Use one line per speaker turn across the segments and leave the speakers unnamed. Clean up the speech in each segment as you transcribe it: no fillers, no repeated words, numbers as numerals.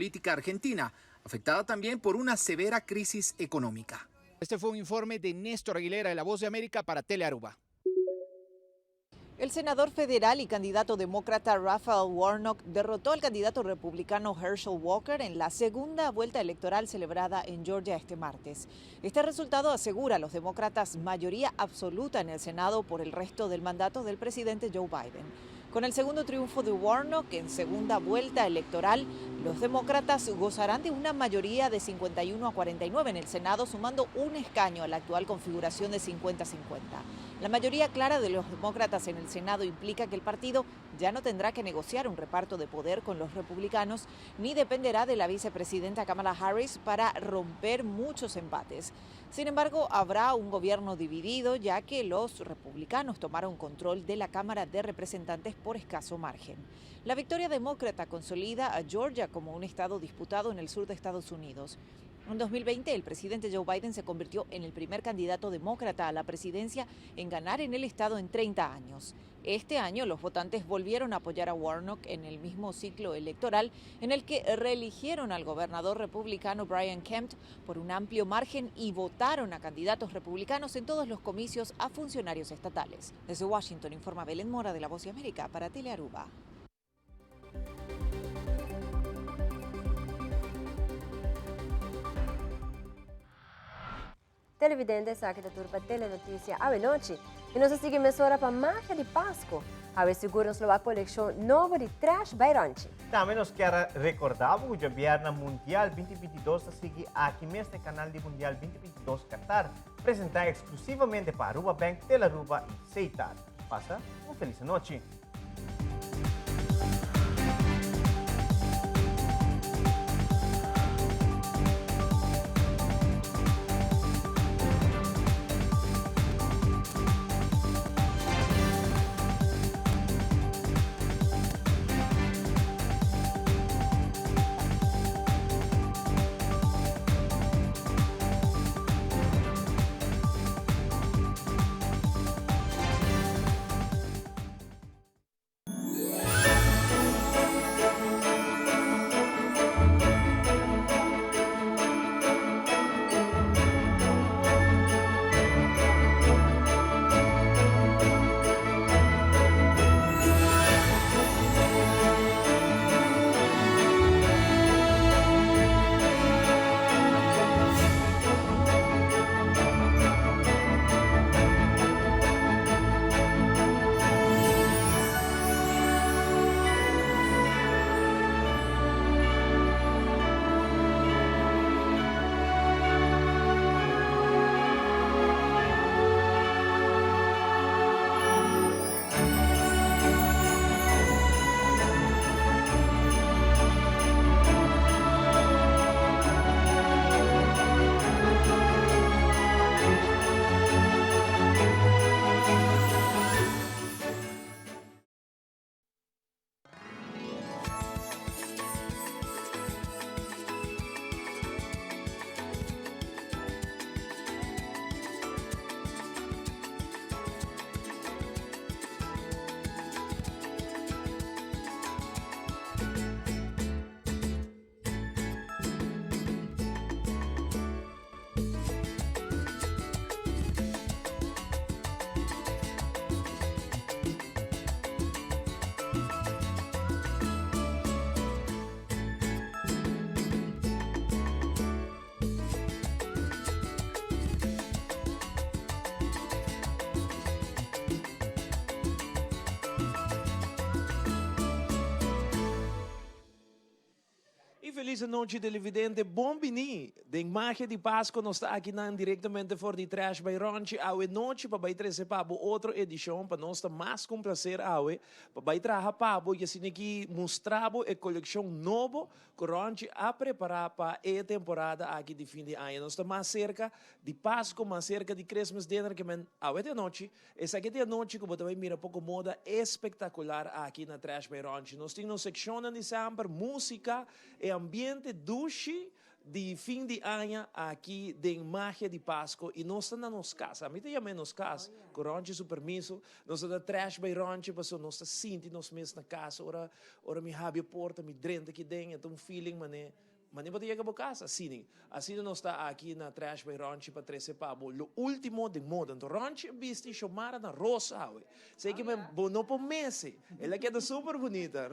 política argentina, afectada también por una severa crisis económica.
Este fue un informe de Néstor Aguilera de La Voz de América para Telearuba.
El senador federal y candidato demócrata Raphael Warnock derrotó al candidato republicano Herschel Walker en la segunda vuelta electoral celebrada en Georgia este martes. Este resultado asegura a los demócratas mayoría absoluta en el Senado por el resto del mandato del presidente Joe Biden. Con el segundo triunfo de Warnock en segunda vuelta electoral, los demócratas gozarán de una mayoría de 51 a 49 en el Senado, sumando un escaño a la actual configuración de 50-50. La mayoría clara de los demócratas en el Senado implica que el partido ya no tendrá que negociar un reparto de poder con los republicanos, ni dependerá de la vicepresidenta Kamala Harris para romper muchos empates. Sin embargo, habrá un gobierno dividido, ya que los republicanos tomaron control de la Cámara de Representantes por escaso margen. La victoria demócrata consolida a Georgia como un estado disputado en el sur de Estados Unidos. En 2020, el presidente Joe Biden se convirtió en el primer candidato demócrata a la presidencia en ganar en el estado en 30 años. Este año, los votantes volvieron a apoyar a Warnock en el mismo ciclo electoral en el que reeligieron al gobernador republicano Brian Kemp por un amplio margen y votaron a candidatos republicanos en todos los comicios a funcionarios estatales. Desde Washington informa Belén Mora de La Voz de América para Telearuba.
Televidentes, aqui da turma Telenotícia à noite. E nós seguimos agora para a Magia de Pasco. A seguros a coleção nova de trash bairante.
Também nós queremos recordar que o Governo Mundial 2022 segue aqui neste canal de Mundial 2022 Qatar, apresentar exclusivamente para Aruba Bank, Telearuba e Seitar. Passa uma feliz noite.
Feliz noite, televidente. Bom-vindo. De Magia de Pasco, nós está aqui diretamente for de Trash by Ronchi. Awe noite para vai trazer para outra edição para nós mais com prazer awe para vai trazer para e assim aqui mostrar a coleção nova que Ronchi a preparar para a temporada aqui de fim de ano. Nós está mais cerca de Pasco, mais cerca de Christmas dinner que men awe de noite. Essa aqui de noite que você vai mirar pouco moda espetacular aqui na Trash by Ronchi. Nós temos uma secção de sempre música e ambiente duche de fim de ano aqui de Magia de Pasco e nós estamos nos casa. A mim também nos casa, com ronche su permiso, nós estamos trash by ronche, passou nós estamos sinti nós mesmos na casa, ora me abre a porta, me drenta aqui dentro, então feeling mané. Mas nem pode chegar para casa, assim nós está aqui na trash by ronche para 13 pavo. O último de moda, então ronche viste chamara na rosa, sei que me bono por meses, ela queda super bonita.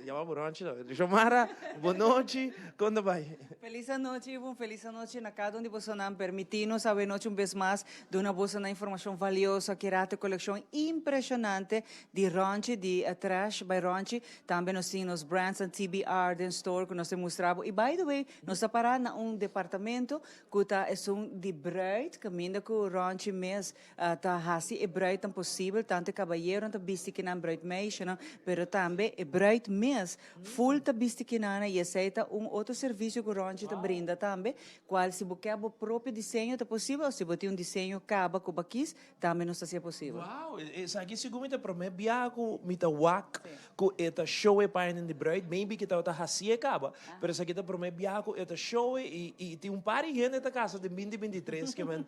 Chamamos ronche, chamara, boa noite, quando vai?
Feliz noite, Ivo. Feliz noite na cada de vocês nos permitir saber noite vez mais de uma bolsa de informação valiosa que irá ter coleção impressionante de ronche, de trash by ronche. Também nós temos brands and TBR den store que nós temos mostrado. E by the way, nós está parando um departamento que está de bruid, que ainda que o ronche mês está assim e bruid tão possível, tanto cavalheiro tá visto que não bruid mês, não, pero também é bruid mês full tá visto que não e aceita outro serviço que o ronche tá brinda também, qual se você quer o próprio desenho tá possível, se você tem um desenho caba com baquis, também não está se possível.
Wow, isso aqui segundo me promete biaco mita wak ko eta show e pain in the bright maybe que tá hasia caba, pero isso aqui tá promete biaco eta show e tem par de gente na casa de 2023 que man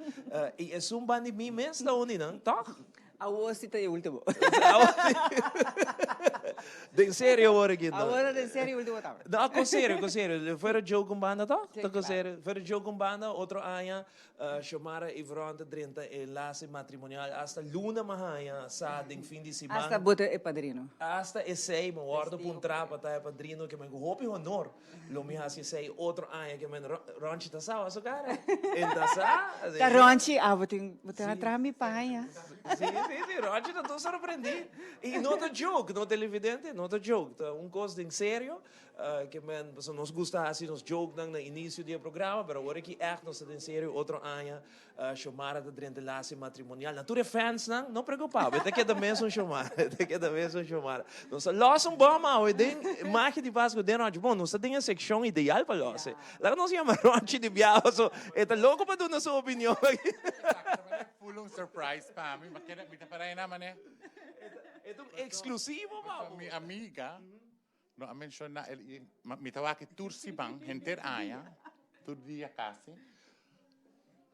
e é um band de mim mesmo da onde não, tá?
A hoje tá o último.
De sério agora aqui.
Agora de sério o último tá.
Não, com sério. Foi o jogo com banda, tá? Tá com sério. Foi o jogo com banda, outro ano, chamara e vranta 30 enlace matrimonial, hasta luna mahaya sa ding fim de semana.
Hasta bota é padrino.
Hasta sei, mo guardo por trapa, tá é padrino que me hopi honor. Lo mi hasi sei outro ano que me ronchi tá sa, so cara. Entra sa.
Tá ronchi, botar atrás mi paia.
Sim, ronchi tá tão surpreendido. E não tá joke, não televidente, não tá joke, tá coisa de sério. Que men nos gusta assim nos joke no início do programa, mas agora que echt nos em sério outro ano chamada de enlace matrimonial. Natura fans não preocupava, até que da mesma chamada, Nós los bom mal, tem Magia de Pasco de noite. Bom, nós tem a secção ideal para nós. Lá nós chama Ronchi de Biao, so tá louco para dar a sua opinião.
Full surprise para mim, mas me parece naman
É exclusivo, mal.
minha amiga no menciona mi tawag tursi bang henter aya tur dia kasi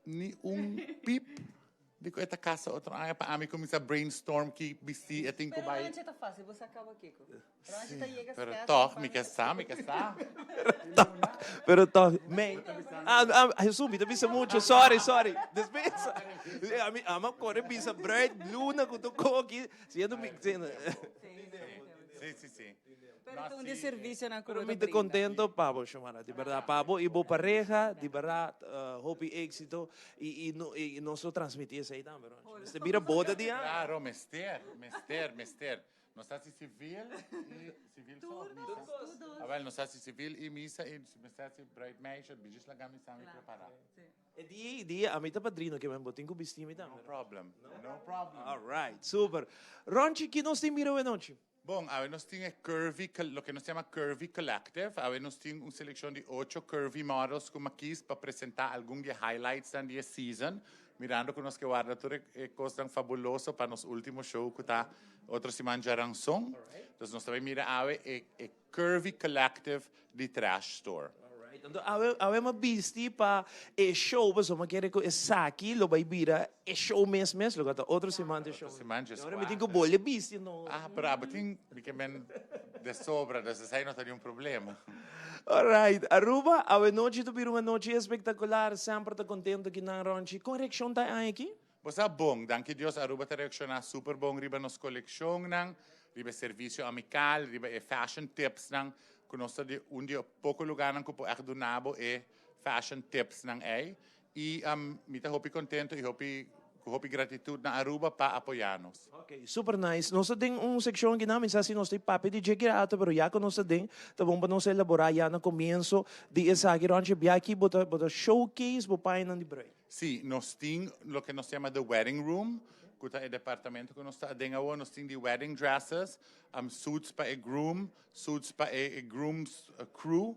ni pip di ko eta casa outro aya pa ami começa brainstorm que bisi eting ko
Pero
bay
ronchi tá fácil, você acaba aqui. Ronchi tá chega
pero toh mi casa
Pero to, me. Resumi, te bisa mucho. Sorry. Despesa. Ama corre bisa bread luna com tu coque. Siendo mi.
Sim.
Pero então de serviço na
Pero
cura.
me contento, Pablo, chamara, de verdade, Pablo, e boa pareja, de verdade, hope éxito, e nós transmitir isso aí também, você vira boda de ano.
claro mester não sei se civil só misa avel não sei se civil e misa e não sei se bright match bijis lang kami sa preparar
E di, a mim tá padrino, que me botem com bistimi também.
no problem
All right, super. Ronchi, que nós temos mirado noite?
Bom, a ver, nós temos lo que nos chama Curvy Collective. A ver, nós temos uma seleção de 8 curvy models como aqui para apresentar alguns highlights da season. Mirando que nós que guarda tudo é coisa fabuloso para nos último show que tá outra semana de ransom. Então nós também mira a ver é Curvy Collective de Trash Store.
Então, avevamo visti para o show, insomma, che era saki, lo vai bira, e show mesmo, lo gata outra semana de show. Agora me tenho bolha visti, no.
Pero abating, porque men de sobra, dessa aí não teria problema.
Alright, Aruba, a noite tu uma noite espetacular, sempre tá contento que na Ronchi. Correção tá aí aqui?
Você bom, danke Deus, Aruba te reacciona super bom riba nos coleção nang, riba serviço amical, riba fashion tips nang, conosco de dia pouco lugar nang kupo echt donabo fashion tips nang e me tá hopi contento e hopi gratitude na Aruba para apoiar-nos.
Ok, super nice. Nós temos seção que não, assim, nós temos papo de check-out, mas já que nós temos, tá bom para nós elaborar já no começo de essa Ronchi, já aqui bota showcase, bota painel de break.
Sim, nós temos o que nós chama the wedding room, que é o departamento que nós está dentro, nós temos de wedding dresses, suits para o groom, suits para o groom's crew,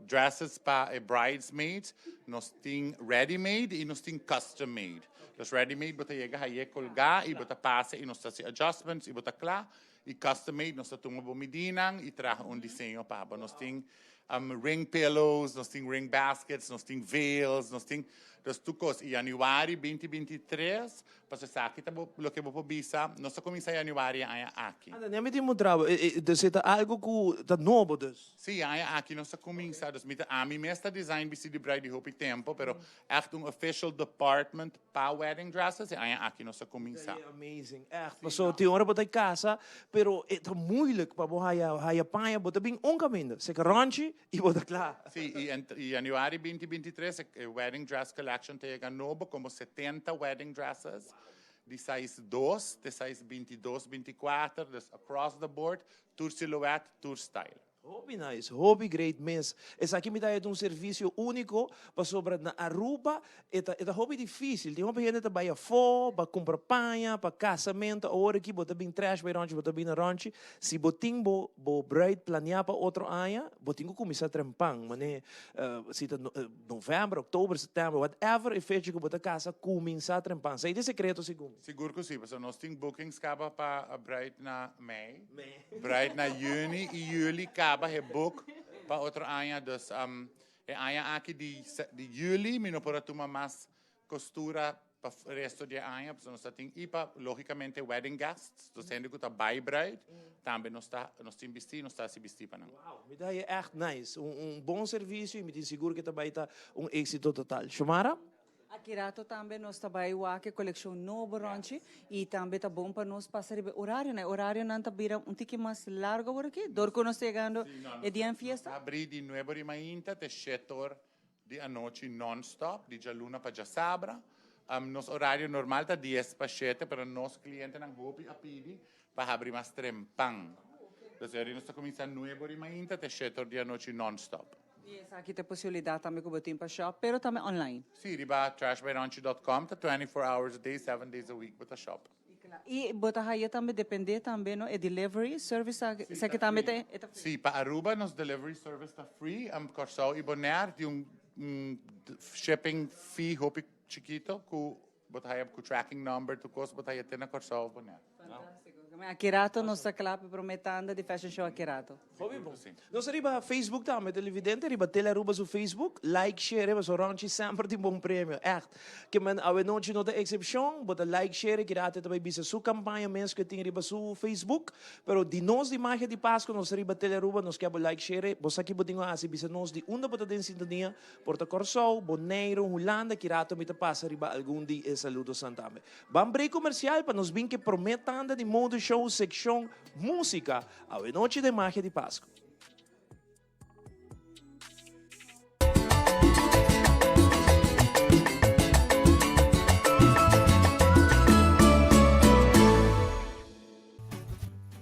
dresses para bridesmaids, nós temos ready-made e nós temos custom-made. Os ready-made, bota chega aí colgar e bota passa e nós temos adjustments e bota claro. E custom-made, nós temos uma medida e traz desenho para. Nós temos ring pillows, nós temos ring baskets, nós temos veils, nós temos das tucos. Em januário 2023, para você saber que o que vou bisa, nós começamos em januário aqui.
Ah, nem me demonstrava. Dus é algo que tá novo, dus.
Sim, aqui nós começamos. A mim mesmo design bisi de bride hope tempo, pero echt official department para wedding dresses, aqui nós começamos.
Amazing, echt. Maar zo, die horen bij casa, pero het is moeilijk, maar hij panha, maar dat ben ongemeende. Zeker randje, je wordt klaar.
Sim, em januário 2023, a wedding dress collection tem novo, como 70 wedding dresses, de size 2, de size 22, 24, across the board, tour silhouette, tour style.
Hobby nice, hobby great mens. Esse aqui me dá serviço único para sobrar na Aruba. É hobby difícil. Tem uma pessoa que vai a fo, para comprar panha, para casamento. Agora aqui, bota bem trash, vai rancho, bota bem na rancho. Se botin bo bride planear para outro ano, botin que começar a trampar. Mané, se tá novembro, outubro, setembro, whatever, é feito que bota casa, começar a trampar. Isso aí é secreto, segundo.
Seguro que sim, porque nós temos bookings para a bride na Mei, bride na Juni e Juli, book para outro ano, dus ano aqui de julho, mas não para tomar mais costura para o resto do ano, porque nós temos logicamente wedding guests, dus sendo que está by bride, também nós temos vestir, nós se vestir para não.
Wow, me dá echt nice, bom serviço e me tem seguro que também está êxito total. Shumara?
Akirato também nós trabalhamos aqui coleção novo ranchi e também tá bom para nós passar horário, né? Horário não tá vira tique mais largo por aqui. Dorco nós chegando é dia em fiesta.
Abrir de 9 de manhã até 7 horas da noite non-stop, de jaluna para jasabra. Nosso horário normal tá 10 para 7, para nós clientes não hopi a pedir para abrir mais trempang. Então, nós tá começando 9 de manhã até 7 horas da noite non-stop.
E essa aqui tem possibilidade também que botem para shop, pero também online.
Sim, riba trashbyranchi.com, tá 24 hours a day, 7 days a week, bota shop.
E botar aí também depende também no delivery service, isso aqui também tem.
Sim, para Aruba nos delivery service está free, Corsal e Bonaire tem shipping fee hopi chiquito com botar aí com tracking number, tu cost botar aí na Corsal Bonaire.
Fantástico. Akirato nós está claro prometendo de fashion show Akirato.
Hobby bom. Nós arriba Facebook também, televidente, arriba telearuba no Facebook, like, share, arriba so ranchi sempre tem bom prêmio, echt. Que man, awe não te nota excepção, bota like, share, que rate também bisa sua campanha mesmo que tem arriba no Facebook, pero de nós de Magia de Pasco, nós arriba telearuba, nós quer like, share, você aqui botinho assim, bisa nós de onda bota den sintonia, Porto Corsol, Boneiro, Holanda, que rate me te passa arriba algum dia saludo santame. Vamos break comercial para nos bem que prometanda de modo show, secção música, a noite de Magia de Pasco.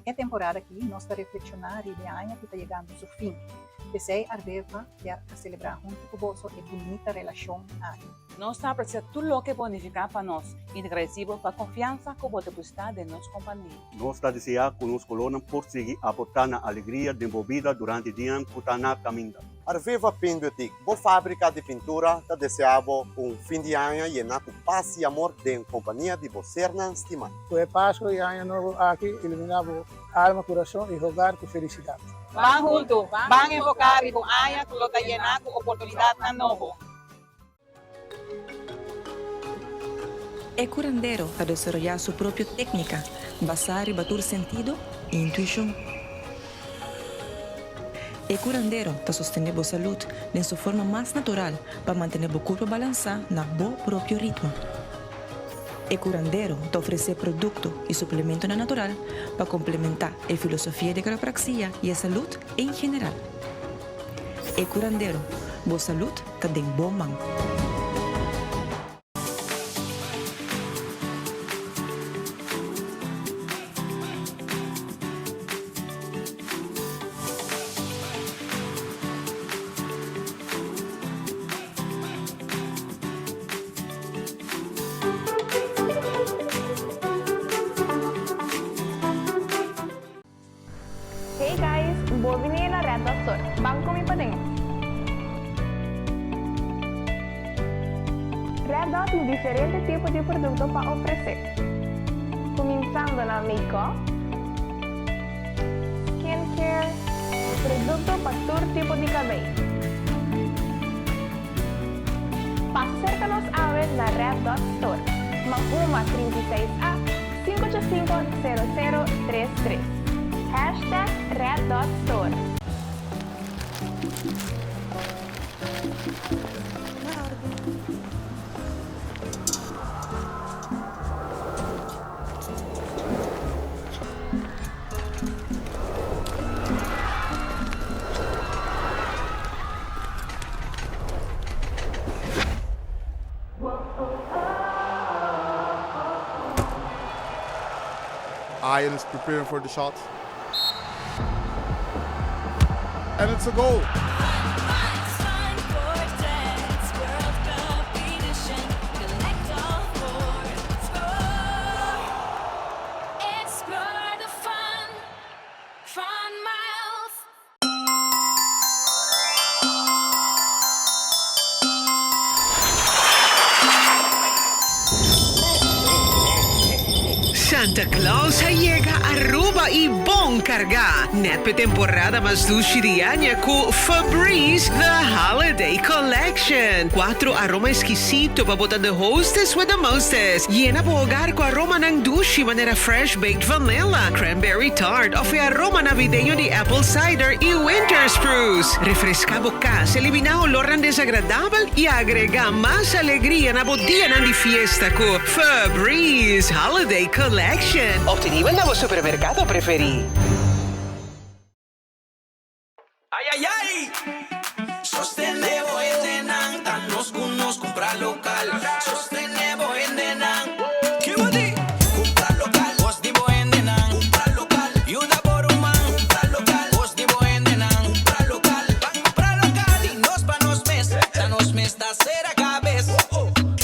É temporada aqui, nós está reflexionar e ano que está chegando ao seu fim. Desei arbeva já a celebrar junto com você e bonita relação aí.
Nós estamos apreciando tudo o que bonificar para nós e agradecido para a confiança que você depositar em nossa companhia.
Nós estamos desejando que nos colonos por seguir aportando a alegria desenvolvida durante o dia que está na caminhada.
Arveva Pindutik, boa fábrica de pintura, está desejando fim de ano lleno de paz e amor de companhia de você na estima.
Foi Pasco e ano novo aqui, iluminamos alma, coração e hogar com felicidade.
Vamos juntos, vamos enfocar e com aia que está llenado de oportunidade na novo.
El curandero a desarrollar su propia técnica, basada en batur sentido e intuición. El curandero está sosteniendo salud en su forma más natural para mantener el cuerpo balanceado en su propio ritmo. El curandero te ofrece productos y suplementos natural para complementar la filosofía de quiropraxia y la salud en general. El curandero, boa salud, está en bom mão.
Hey guys, bienvenidos a Red Dot Store. Vamos comigo para dentro. Red Dot tem diferentes tipos de produtos para oferecer. Começando na make-up, skincare, produto para todo tipo de cabello. Para acercarnos a ver la Red Dot Store. Mahuma 36A 585-0033. Hashtag Red Dot Store.
Ian is preparing for the shot. And it's a goal.
Santa Claus llega a Aruba y bon carga. Neppe temporada mas luci di año con Febreze The Holiday Collection. 4 aroma esquisito para botar the hostess with the mostest. Llena po hogar con aroma ng dushi manera fresh baked vanilla, cranberry tart o aroma navideño de apple cider y winter spruce. Refresca bocas, elimina olor desagradable y agrega más alegría na día di fiesta con Febreze Holiday Collection. Obtenibile nel supermercato preferì.
Ay, ay, ay. Sostenevo endenan, tan nos comprar local. Sostenevo endenan. ¿Qué va a decir? Comprar local. Vos divo endenan. Comprar local. Yuda por un man. Comprar local. Vos divo endenan. Comprar local. Comprar local. Dinos pa nos mes. Ta nos mes da cera cabeza.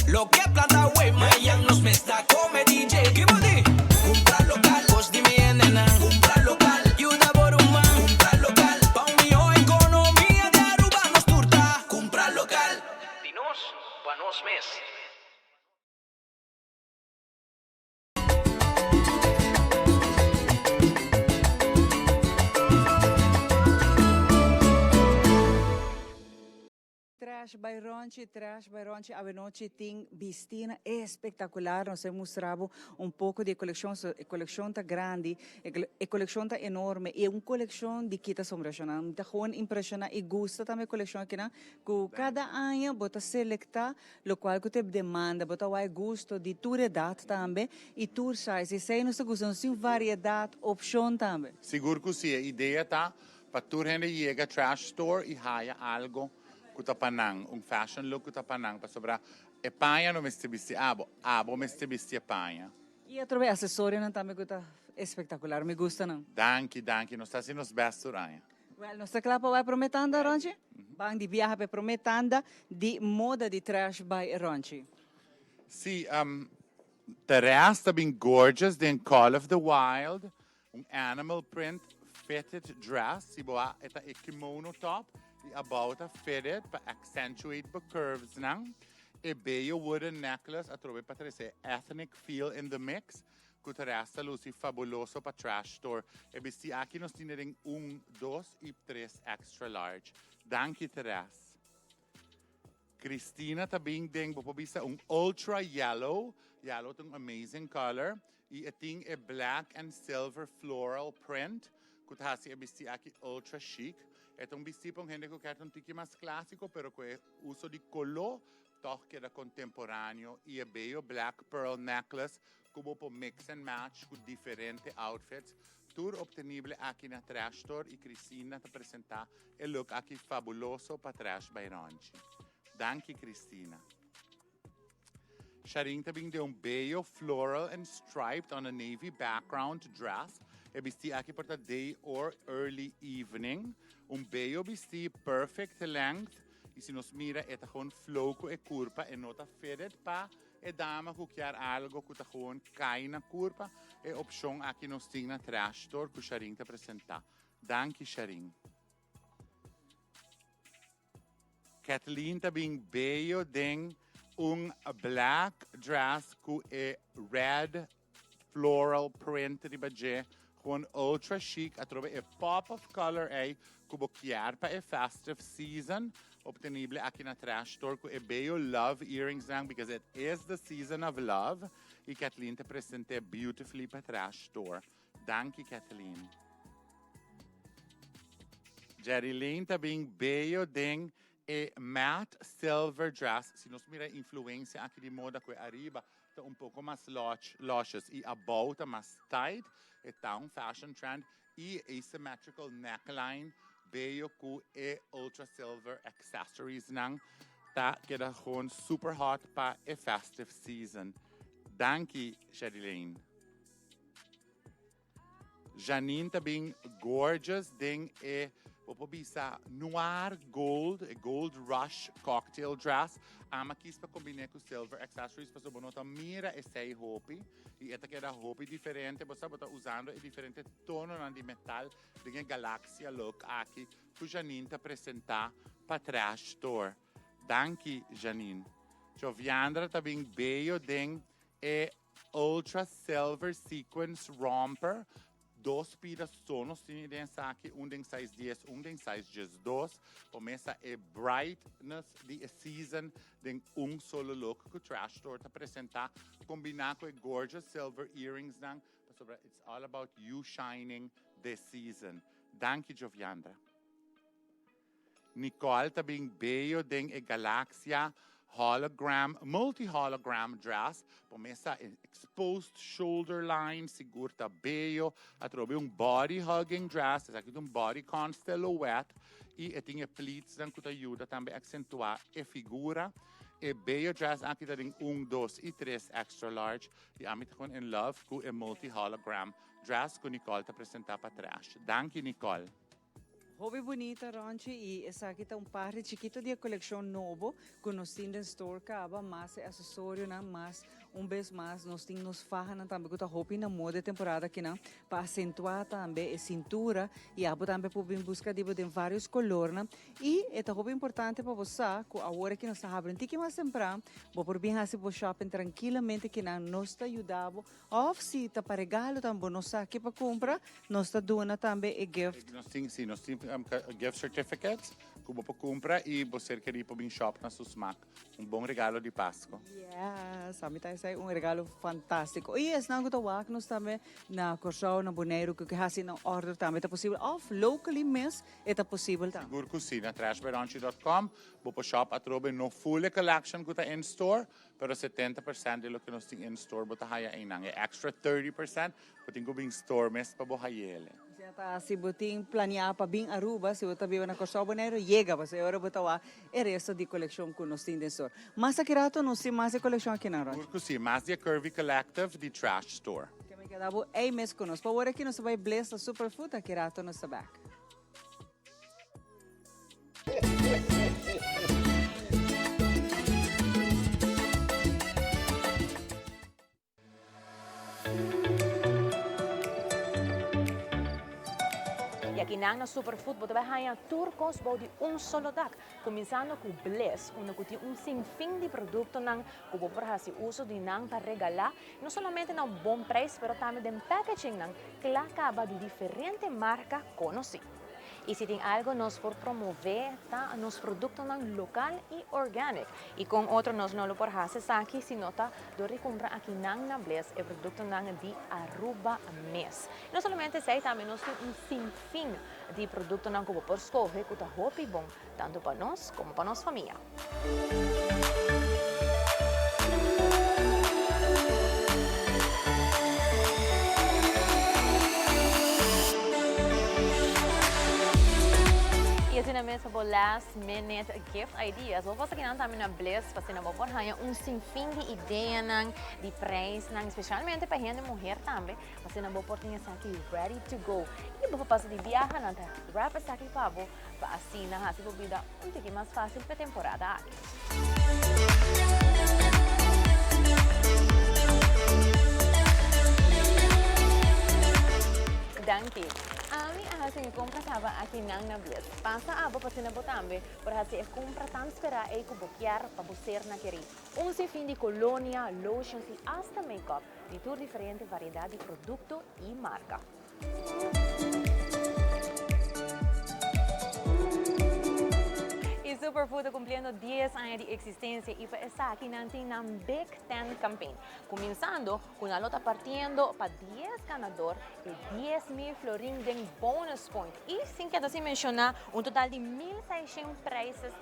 Lo que planta wey, mayan nos mes da come DJ. ¿Qué va a decir? Comprar local. Vos divo endenan. Comprar local. Yuda por un man. Comprar local. Pa un mío economía de Aruba nos turta. Comprar local. Dinos pa nos mes.
Trash by Ronchi, a noite tem vestina espetacular. Nós mostramos pouco de coleção, a coleção tá grande, a coleção tá enorme, e uma coleção de kita impressionante. Tá gewoon impressiona e gusta também a coleção aqui, né? Que cada ano bota selectar, o qual que te demanda, bota o gosto de tua idade também e tua size. E sei nós gostamos de variedade, opção também.
Seguro que sim, a ideia tá para tu gente chega trash store e haya algo kutapanang, fashion look kutapanang, para sobrar e paia no meste bisti abo meste bisti paia.
E a trovei acessório não também tá espetacular, me gusta não.
Danke, nós tá sendo os best ranha.
Well, nossa clapa vai prometanda, Ronchi? Bang di viaje per prometanda di moda di trash by Ronchi.
Sì, the rest have been gorgeous, then Call of the Wild, animal print fitted dress, si boa eta e kimono top, about a fitted to accentuate the curves nang. A bello wooden necklace a trove para esse ethnic feel in the mix. Kutaresta luci fabuloso para trash store. E besti aqui nós temos 1, 2 e 3 extra large. Danke Teres. Cristina também tem popobisa ultra yellow. Yellow tem amazing color. E tem a black and silver floral print. Kutasi e besti aqui ultra chic. É um vestido para gente que quer tique mais clássico, pero com uso de color, toque da contemporâneo e bello black pearl necklace, como para mix and match com diferentes outfits. Tudo obtenível aqui na Trash Store e Cristina te apresentar o look aqui fabuloso para Trash by Ronchi. Danke, Cristina. Sharing também de bello floral and striped on a navy background dress. E vesti aqui para day or early evening. Bello vesti perfect length. E se nos mira, é gewoon floco e curva e nota fitted pa e dama que quer algo que tá gewoon cai na curva e opção aqui nos tem na Trash Store que o Sharing te apresentar. Danke, Sharing. Kathleen também bello tem black dress com red floral print de badge Con ultra chic, atrove a pop of color kubo chiar pa e festive season. Obtenibile aqui na Trash Store com e bello love earrings lang because it is the season of love. E Kathleen te presente beautifully pa Trash Store. Thank you, Kathleen. Jerry Lane tá bem bello ding e matte silver dress. Se nós mira influência aqui de moda com arriba, tá pouco mais luscious e a bow tá mais tight. E tá fashion trend e asymmetrical neckline bello com e ultra silver accessories nang tá queda gewoon super hot pa e festive season. Danke, Jerry Lane. Janine tá bem gorgeous ding e popobisa noir gold, a gold rush cocktail dress. Ama quis para combinar com silver accessories para sobonota mira e sei hopi. E esta que era hopi diferente, você bota usando e diferente tono de metal de Galaxia look aqui que Janine tá apresentar para Trash Store. Danke, Janine. Joviandra tá bem bello ding e ultra silver sequence romper. Dos piras sonos tem dentro aqui, tem size 10, tem size 12. Começa a brightness de season, tem solo look que o Trash Store te apresentar, combinar com gorgeous silver earrings, it's all about you shining this season. Danke, Joviandra. Nicole tá bem bello, tem a Galaxia hologram, multi-hologram dress. Começa exposed shoulder line, segura bello. Atrobe body hugging dress, aqui body con silhouette. E tem pleats que ajuda também a acentuar a figura. E bello dress aqui tem 1, 2 e 3 extra large. E a mim tá in love com a multi-hologram dress que Nicole te apresentar para trás. Danke, Nicole.
Hobby bonita, Ronchi, e essa aqui tá parte chiquito de coleção novo, que nós temos em store, acaba mais acessório, mais vez mais, nós temos nos farra também, que tá roupa na moda temporada aqui, para acentuar também a cintura, e abo também por vir buscar de vários colores, e esta roupa importante para você, que a hora que nós está abrindo, que mais temprano, vou por vir assim para shopping tranquilamente, que nós está ajudando, ou se tá para regalo também, nós está aqui para comprar, nós está dando também a gift.
Nós temos gift certificates que você compra e você quer ir para o shop na Susmac. Bom regalo de Pasco.
Yes, a mim tá esse regalo fantástico. E esse não que nós também na Corsão, na Boneiro, que assim na order também é possível. Off locally mesmo é possível também.
Seguro que sim, na trashbyronchi.com, você shop atrobe no full collection que está in store, pero 70% de lo que nós temos in store você haya inang. Extra 30% você tem que ir in store mesmo para você hayele.
Se você planear para vir a Aruba, se você vive na Costa Bonaire, chega, você agora botar lá o resto de coleção que nós temos dentro. Mas aqui rato nós temos mais coleção aqui na Rocha.
Porque sim, Magia Curvy Collective de Trash Store.
Que me quedava aí mesmo conosco. Agora aqui nós vai bless a superfood aqui rato nós back.
E aqui na Superfood, você vai ganhar turcos de solo dak. Começando com Bliss, onde tem sinfim de produtos que você pode fazer uso de para regalar. Não somente um bom preço, mas também de packaging que acaba de diferentes marcas conhecidas. E se tem algo nós for promover, tá, nos produtos local e orgânico. E com outro nós não lo por fazer aqui, se nota, do recomprar aqui na Bliss, e produto de Aruba mês. Não somente sei, também nós temos sinfim de produtos que você pode escolher, que está roupa bom, tanto para nós como para nossa família. E assim mesmo por last minute gift ideas. Vou fazer aqui também na Bliss, fazendo por ganhar sinfim de ideias, de preços, especialmente para gente mulher também. Fazendo uma oportunidade aqui ready to go. E vou fazer de viagem na wrap aqui para assim na assim vida um pouquinho mais fácil para a temporada aqui. Danke. Ami assim compra estava aqui na Bliss. Passa a boa para também, por assim compra tanto esperar e cuboquear para você na querer. Sinfim de colônia, lotions e hasta make-up de toda diferente variedade de produto e marca. Y Superfood cumpliendo 10 años de existencia y para estar aquí en la Big Ten Campaign, comenzando con la lota partiendo para 10 ganadores y 10,000 florins de bonus point. Y sin que así mencionar, un total de 1,600 prizes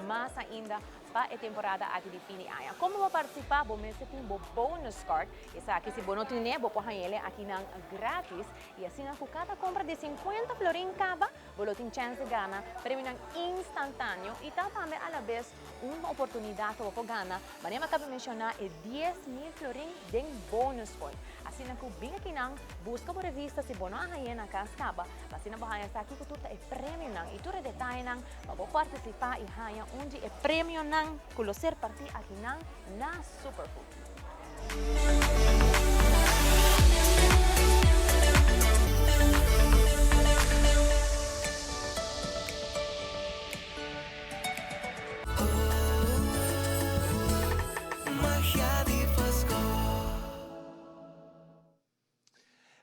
más ainda para a temporada aqui de fim de ano. Como vou participar, vou me tem um bonus card. Essa aqui, se você não tem, vou pôr ele aqui na grátis. E assim, com cada compra de 50 florins cada, você tem chance de ganhar prêmio instantâneo. E também, à la vez, uma oportunidade para você ganhar. Mas eu acabo de mencionar, é 10,000 florins de bonus point. Assim, kung bem aqui não, busca por revista se você não hay na cascaba. Assim, na bahaya sa aqui, tudo é prêmio não. E tudo é detalhe não, para participar e haya onde é prêmio não. Conocer partir aquí na Superfood.
Magia de Pasco.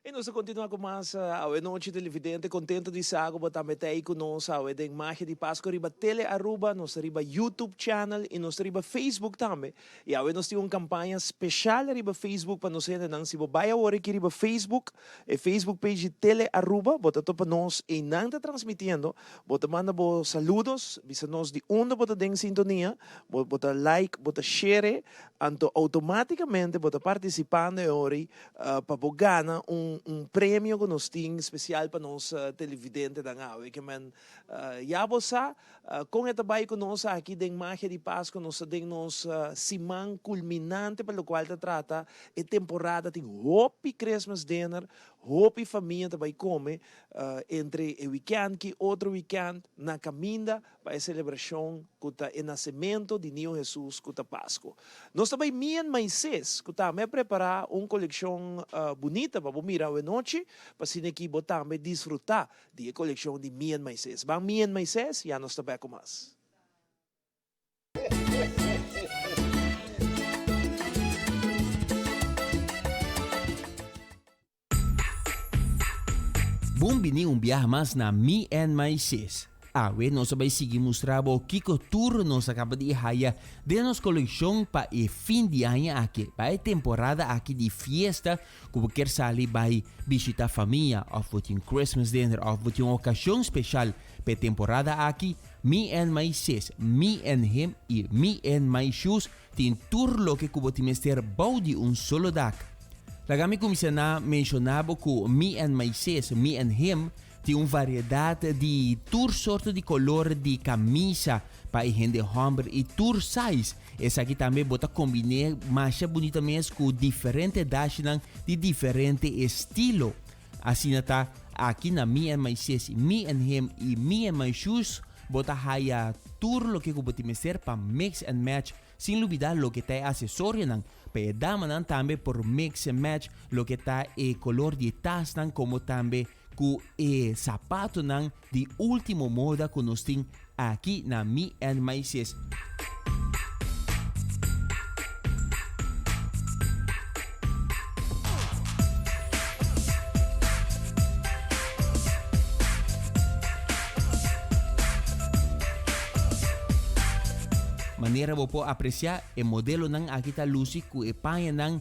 E nós continuamos com mais a noite televidente, contento de estar com também aí conosco, a de Magia de Pasco, riba tele Aruba, nós riba YouTube channel e nós riba Facebook também. E a nós temos uma campanha especial riba Facebook para nós não se vai agora aqui riba Facebook, e Facebook page de tele Aruba, bota para nós e não está transmitindo, bota manda bo saludos, visa nós de onde bota den sintonia, bota like, bota share, então automaticamente bota participando agora para ganhar prêmio que nós temos especial para nós televidentes da Ngawe. Que man, já você, com esta baia conosco aqui em Magia de Pasco, nós temos semana culminante para o qual se trata a temporada tem Happy Christmas Dinner, Happy família também come entre o weekend que outro weekend na caminda para a celebração com o nascimento de Niño Jesus com a Pasco. Nós também mais seis que também preparar uma coleção bonita para mirar a noite para se aqui botar me desfrutar de coleção de mais seis. Vamos mais seis e nós também com mais.
Bom bini viaje mais na Me and My Sis. Nós vamos seguir mostrando o que tour nós acaba de haya de nossa coleção para o fim de ano aqui, para a temporada aqui de fiesta, como quer sair para visitar a família, ou for um Christmas dinner, ou for uma ocasião especial para a temporada aqui. Me and My Sis, Me and Him e Me and My Shoes tem tour lo que como te mester bau de solo dak. Lagami mencionava que Me and My Sis, Me and Him tem uma variedade de tour sorte de color de camisa para gente homem e tour size. Essa aqui também bota combinar mais bonita mesmo com diferente dashinan de diferente estilo. Assim está aqui na Me and My Sis, Me and Him e Me and My Shoes bota haya tour lo que bota meser para mix and match sem olvidar lo que está acessório nan. Para dama também por mix and match lo que está e color de tas nan como também com o sapato nan de última moda que nós temos aqui na Me and My Sis. Maneira você apreciar o modelo ng akita lucy ku ipanha ng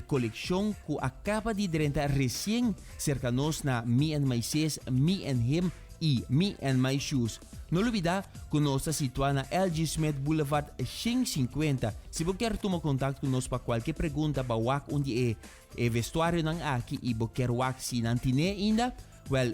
coleção que acaba de drenta recém cercanos na Me and My Sis, Me and Him e Me and My Shoes. Não olvida que nós estamos situados na LG Smith Boulevard 550. Se você quer tomar contato conosco para qualquer pergunta, para onde é vestuário ng aqui e você quer se não tem ainda,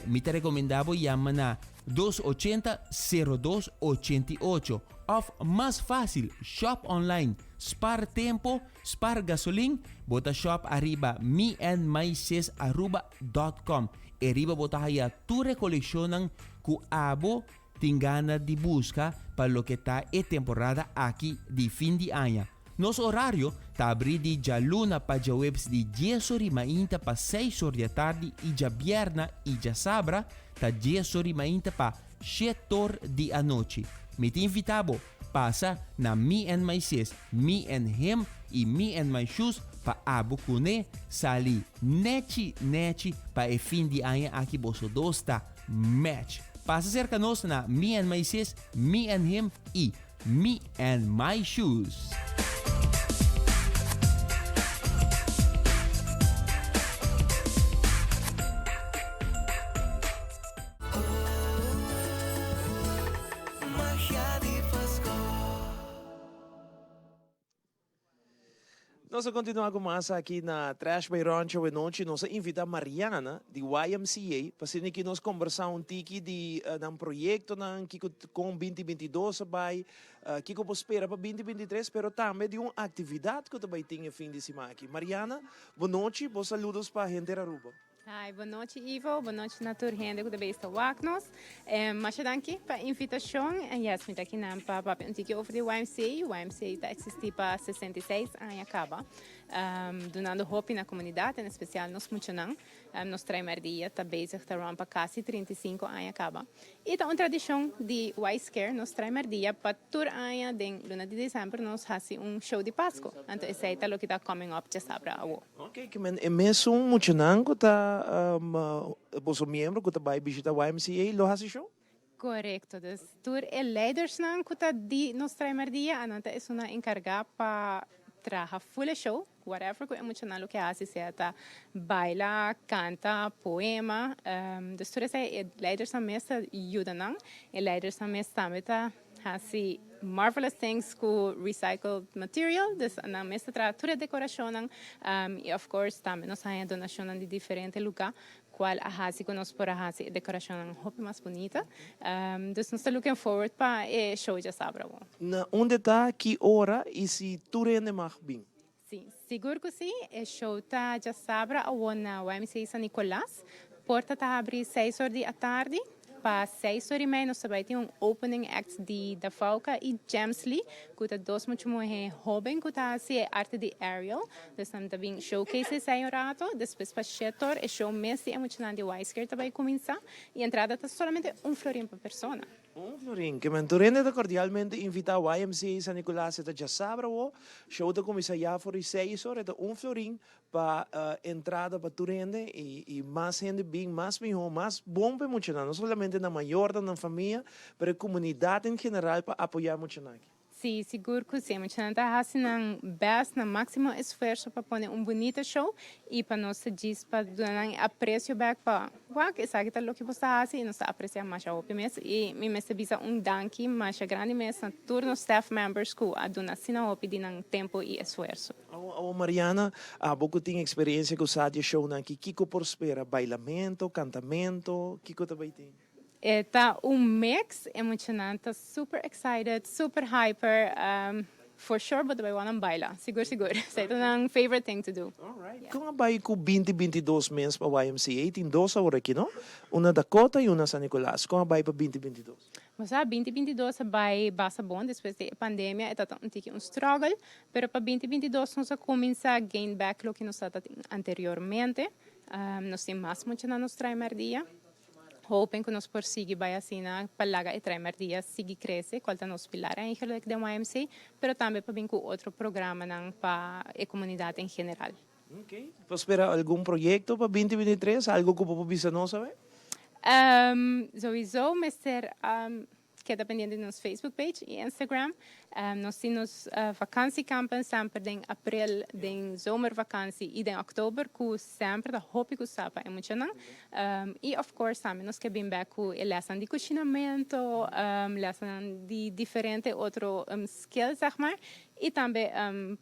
me te recomendava chamar na 280-0288. Of mais fácil, shop online, spar tempo, spar gasolina, bota shop arriba meandmysis@com. Arriba bota aí tua coleção que abo tem gana de busca para lo que está a temporada aqui de fim de ano. Nosso horário está abrido de luna para webs de 10h30 para 6h da tarde e de viernes e de sábado está 10h30 para 7h da noite. Me te invitavo, passa na Me and My Sis, Me and Him e Me and My Shoes pa abo kune sali nechi pa e fin di anya aqui boso dosta match. Passa cerca nos na Me and My Sis, Me and Him e Me and My Shoes.
Nós continuamos mais aqui na Trash by Rancho e noite. Nós invita Mariana, de YMCA, para que nós conversar um tiki de um projeto que com 2022 vai, que eu espera para 2023, mas também de uma atividade que também tem fim de semana aqui. Mariana, boa noite, bons saludos para a gente da Aruba.
Hi, boa noite, Ivo. Boa noite, naturhende que deve estar waknos. Mas danke para a invitação. E as me aqui na para um tiki over de YMCA. O YMCA está existindo para 66 anos acaba. Donando hope na comunidade, em especial nos muitos nos traimerdia está bezig te rampa quase 35 anos acaba. E tá uma tradição de Y-Scare nos traimerdia para tur anos de luna de dezembro nos fazemos show de Pasco. Então esse é o que está coming up já sabe agora.
Ok, que men é mesmo muito que tá vosso membro que tá vai visitar o YMCA lo hace show?
Correcto. Dus tur é leiders nan que tá de nos traimerdia, ananta é uma encargada para trabalhar full show, whatever que emocional que hace, seja baila, canta, poema. Dus tudo isso é leiders na mesa ajuda não, e leiders na mesa também tá assim marvelous things com recycled material. Dus na mesa tra tudo decoração e of course também nós temos donação de diferentes lugares. Qual a hasi que nós por a hasi decoração roupa mais bonita. Dus nós estamos looking forward para o show já sabe.
Na onde está, que hora e se tu rende mais bem?
Sim, seguro que sim. O show está já sabe na YMCA San Nicolás. Porta está abre 6 horas da tarde. Para 6 horas e meia, nós também temos opening act de Da Falca e Jamsley, que está dois muito jovens que está assim arte de aerial. Então também showcase sai rato, depois para setor é show messi emocionante de Y-Scare também começa e a entrada está somente florim por pessoa.
Florim, que mentorende está cordialmente invita a YMCA San Nicolás está já sabe o show está começa já por 6 horas, está florim para entrada para turende e mais gente bem, mais melhor, mais bom para emocionar, não somente na maior da família, mas a comunidade em geral para apoiar emocionar.
Sim, seguro que sim. Mas nós estamos no máximo esforço para pôr bonito show e para nós dizer para dar apreço back para que sabe que que você faz e nós apreciamos mais o mês e me bisa danke mais grande mês na turno staff members que a donação op de tempo e esforço.
Mariana, há pouco tem experiência com o Sadia show na que Kiko prospera, bailamento, cantamento, Kiko também tem.
Está mix emocionante, super excited, super hyper. For sure, but I want to baila. Seguro. Ito ang favorite thing to do.
Alright. Yeah. Kung abay ko 2022 meses pa YMCA, tem dois agora aqui, no? Una Dakota e una San Nicolás. Kung abay pa 2022?
Mas 2022 vai basta bom, depois da pandemia, é um struggle, pero para 2022 nós começa a gain back lo que nós anteriormente. Nós temos mais muito na nossa dia. Hoping que nós prosseguir vai assim na palaga e tremer dias seguir crescer, qual está nos pilar em aquilo que deu YMCA, pero também para vir com outro programa para a comunidade em geral.
Ok. Você espera algum projeto para 2023? Algo que o povo bisa não sabe?
Sowieso, Mr. Queda pendiente de nosso Facebook page e Instagram. Nós temos vakantiecampen sempre em abril, em zomervakantie e em outubro, que sempre da hoop que sapa emocionante. E, of course, também nós queremos ver com lesson de cozinamento, lesson de diferentes outros skills, zeg maar. E também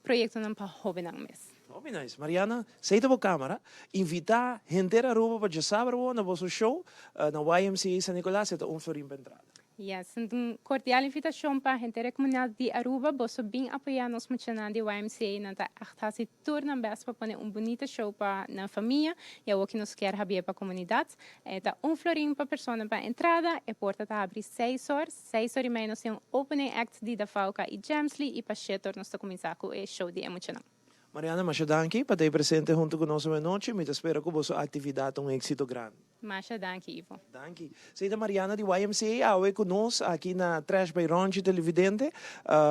projetos para hobby na mês.
Oh, nice. Mariana, sei da câmera, invitar gente a Aruba para já saber na vosso show na YMCA San Nicolás, é florim para entrada.
Yes, uma cordial invitação para a gente da comunidade de Aruba, você bem apoiar nos funcionários de YMCA, na tá se torna bem para pôr bonito show para na família e o que nós quer abrir para a comunidade. Tá florim para pessoa para entrada, e porta tá abre 6 horas e meia nós temos opening act de Da Falca e Jamsley e para setor nós tá começar com o show de emocionante.
Mariana, mas danke para estar presente junto conosco na noite. Me espero que a vossa atividade um êxito grande.
Masha, danke, Ivo.
Danke. Sei da Mariana de YMCA, awe conosco aqui na Trash by Ronchi Televidente.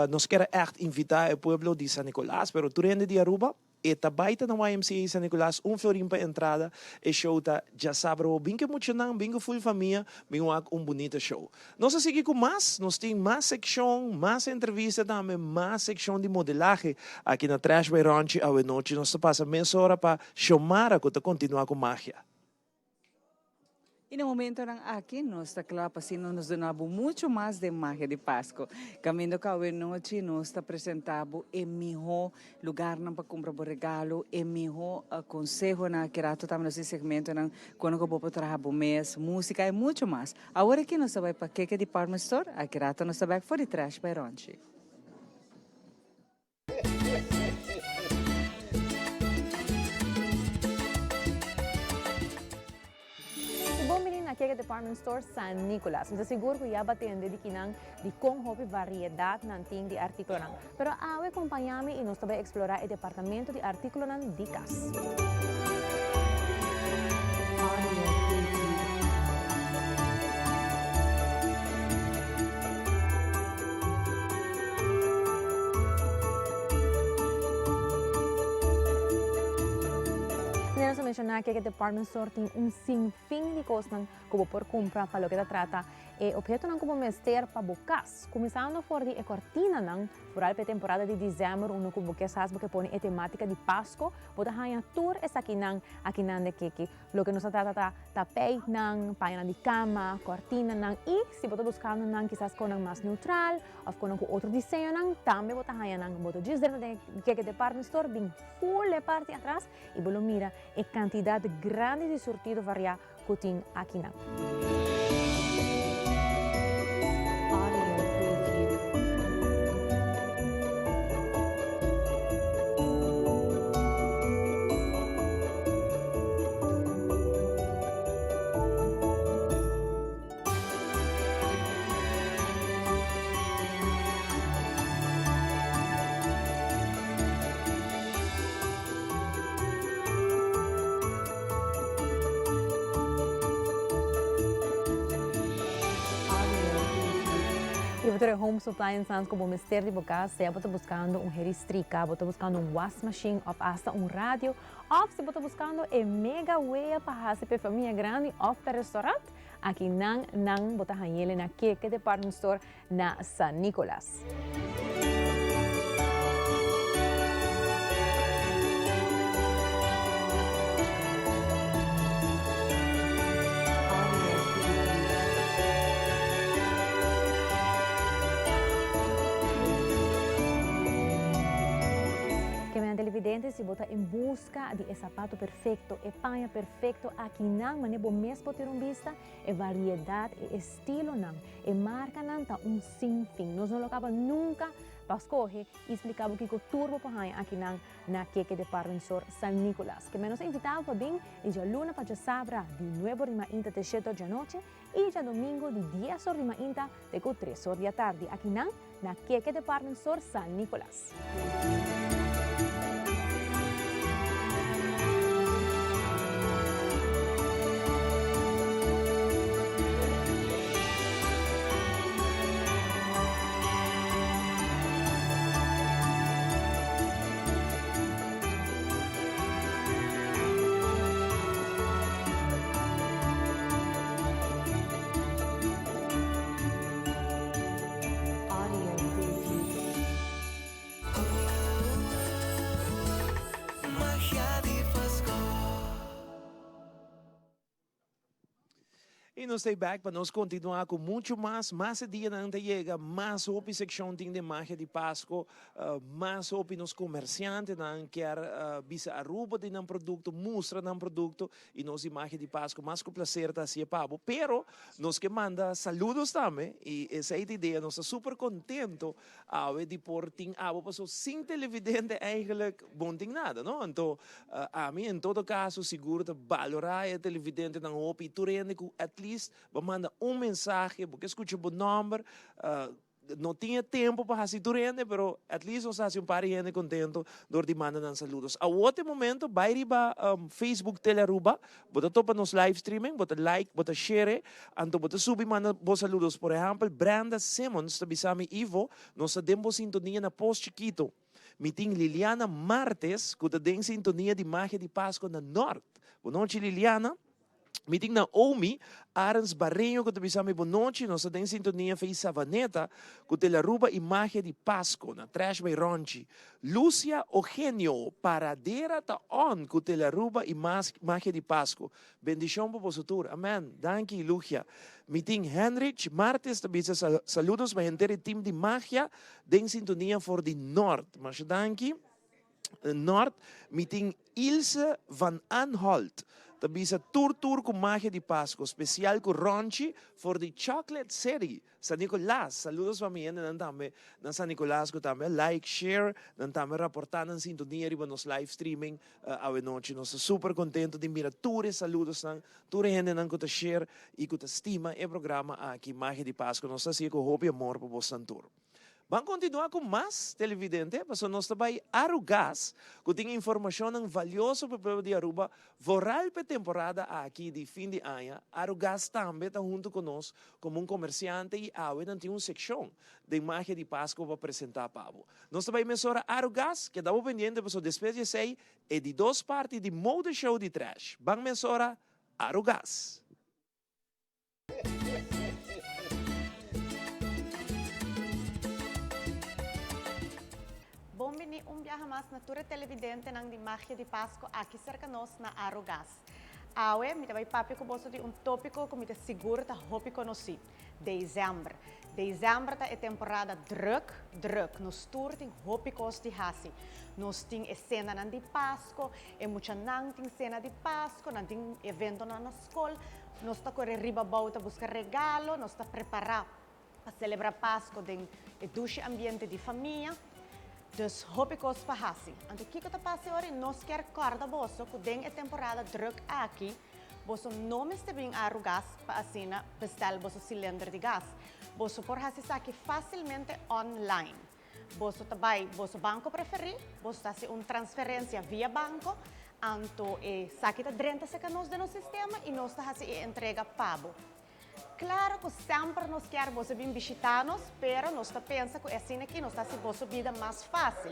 Nós queremos echt invitar o povo de San Nicolás, pero tu rende de Aruba, Eta baita na YMCA San Nicolas, florim pa entrada, e show ta já sabro, bem que emocionante, bem que full família, bem bonito show. Nós seguimos com mais, nós temos mais secção, mais entrevista também, mais secção de modelagem aqui na Trash by Ranchi, a noite nós passa meia hora para chamar a continuar com Magia.
E no momento ng akin, está claro, pasino nos donabo mucho más de Magia de Pasco. Camino ka noche, nos está presentado en mijo lugar ng pagkumpra bo regalo, en mijo consejo na kirato tamo nesse segmento ng quando ko po trabalho mês, música e muito mais. Agora que nós vai para Keke Department Store, a kirato nos vai for the Trash by Ranchi.
Bumili na Keke Department Store San Nicolas. Mas siguro ko yaba tende di kinang di kong hopi variedad ng ting di artikulo nang. Pero awe kumpanyami inos tabi explorar e departamento di artikulo ng Dicas. Nós mencionar que department store tem sinfim de coisas como por comprar para o que trata e objeto não como mester para bucas. Começando por de cortina não por a temporada de dezembro um como que sabes que põe a temática de Pasco, bota hanya tour essa aqui não de que lo que nos trata tapete não paina de cama, cortina não e se bota buscando não quizás com um mais neutral ou com outro desenho não também bota hanya não bota diz dentro de que department store bem full de parte atrás e bolo mira e quantidade grande de surtido variar que tem aqui não. E home supply and sons como mister de boca, se você buscando heristrica, você buscando wash machine, ou hasta rádio, ou se você buscando mega wea para fazer família grande ou para restaurante, aqui não você hanhele na Keke Department Store na San Nicolas. Televidente, se bota em busca de sapato perfeito, e panha perfeito, aqui não, mas nebo mesmo ter vista, e variedade, e estilo não, e marca não, tá sinfim. Nós não locava nunca para escolher e explicava o que o turbo para aqui não, na Keke Department Store San Nicolas. Que menos invitava para bem, e já luna para já sabra, de 9 de manhã de 7 de noite, e já domingo de 10 de manhã de 3 da tarde, aqui não, na Keke Department Store San Nicolas.
E nós estamos back para nós continuar com muito mais dia na chega, mais opi seção de Magia de Pasco, mais opi nos comerciantes não quer bisa aruba de um produto, mostra de um produto e nós Magia de Pasco mais com prazer tá se pabo, pero nós que manda saludos também e essa ideia nós está super contento ao de porting abo passou sem televidente eigenlijk bom tem nada, não? Então a mim em todo caso seguro de valorar a televidente não opi turende com at least manda mensagem, porque escuta o número, não tinha tempo para fazer durante, pero at least nós fazemos par de gente contento, door die mannen dan saludos. A outro momento, vai riba Facebook Teleruba, bota topa nos live streaming, bota like, bota share, anto bota subi manda bos saludos. Por exemplo, Brenda Simmons, tabi sa mi Ivo, nós demos sintonia na post chiquito. Meeting Liliana Martes, kuta ding sintonia di Magia di Pasco na North. Boa noite, Liliana. Meeting Naomi, Arens Barreño, que também sabe boa noite, nós temos sintonia fez Savaneta, que te la ruba imagem de Pasco, na Trash by Ronchi. Lúcia Eugenio, paradeira ta on, que te la ruba imagem de Pasco. Bendição para você tour. Amém. Danke, Lucia. Meeting Henrich Martes, também saludos para o team de Magia, den sintonia for the North. Mas danke. North, meeting Ilse van Anholt. Também sa tour com Magia de Pasco, especial com Ronchi for the Chocolate City. San Nicolás, saludos para mim, também na San Nicolás, que também like, share, também reportar na sintonia riba nos live streaming a noite. Nós super contento de mirar tour saludos nang tour gente nang que share e que estima o programa aqui Magia de Pasco. Nós assim com hope e amor para você tour. Vamos continuar com mais televidente, mas nós também Arugas, que tem informação valiosa para o povo de Aruba, voral para a temporada aqui de fim de ano. Arugas também está junto conosco como comerciante e agora tem uma secção de Magia de Pasco para apresentar para o. Nós também emissora Arugas, que estamos pendente para o despejo de e de 2 partes de Mode Show de Trash. Vamos emissora Arugas.
Bom-vindo viaje mais na tour televidente ng di Magia de Pasco aqui cerca nós na Arugas. Awe, me vai papi com você de tópico que me seguro tá hopi conheci. Dezembro. Dezembro tá temporada druk. Nos tour tem hopi costi hasi. Nós tem cena nan di Pasco, muita nang tem cena de Pasco, nan tem evento na escola. Nós tá correr riba bauta buscar regalo, nós tá preparar para celebrar Pasco den duche ambiente de família. Dus hoop ik ons verhassen. En de kiko te passen ori nos quer corda bosso que den a temporada druk aqui. Bosso não está bem Arugas para assina bestel bosso cilindro de gás. Bosso por hasis aqui facilmente online. Bosso também bosso banco preferido. Bosso tá se transferência via banco. Anto saque tá 30 segundos no sistema e nós tá se entrega pago. Claro que sempre nos quer você vir visitar-nos, pero nós pensa que assim aqui nós está se vossa vida mais fácil.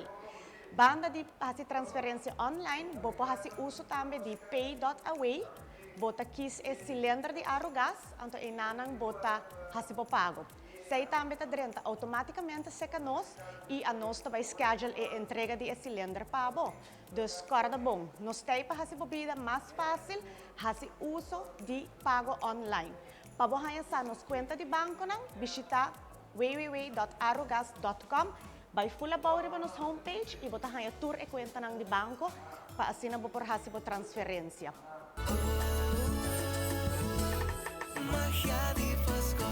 Banda de fazer transferência online, vou fazer uso também de pay.away, bota aqui esse cilindro de Arugas, então e nanang bota fazer pago. Sei também tá dentro automaticamente seca nós e a nós também schedule a entrega de esse cilindro para bo. Dus corda bom, nós tem para fazer vida mais fácil, fazer uso de pago online. Pabohaya sa nos kwenta di banko nang bisita www.arugas.com. By full about riba nos homepage, ibotahaya tour e kwenta nang di banko pa asina bo por hasibo transferencia.
Magia de Pasco.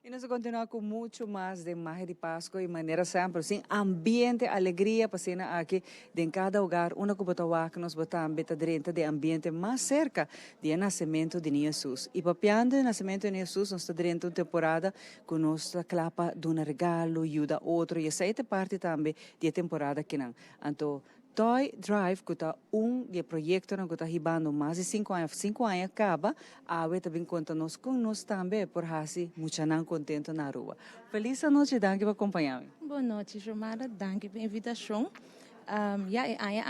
E nós continuamos com muito mais de Magia de Pasco e maneira sempre, assim, ambiente, alegria, passina aqui, em cada lugar, uma que botawa que nós botamos dentro de ambiente mais cerca do nascimento de Jesus. E papiando o nascimento de Jesus, nós estamos dentro de uma temporada que nós clapa de um regalo, ajuda outro, e essa é parte também da temporada que não. Então, Toy Drive, que está de projeto que está ribando mais de 5 anos. 5 anos acaba, a gente também conta nós com nós também, por assim, muito não contento na rua. Feliz noite, danke por acompanhar-me.
Boa noite, Jomara, danke pela invitação.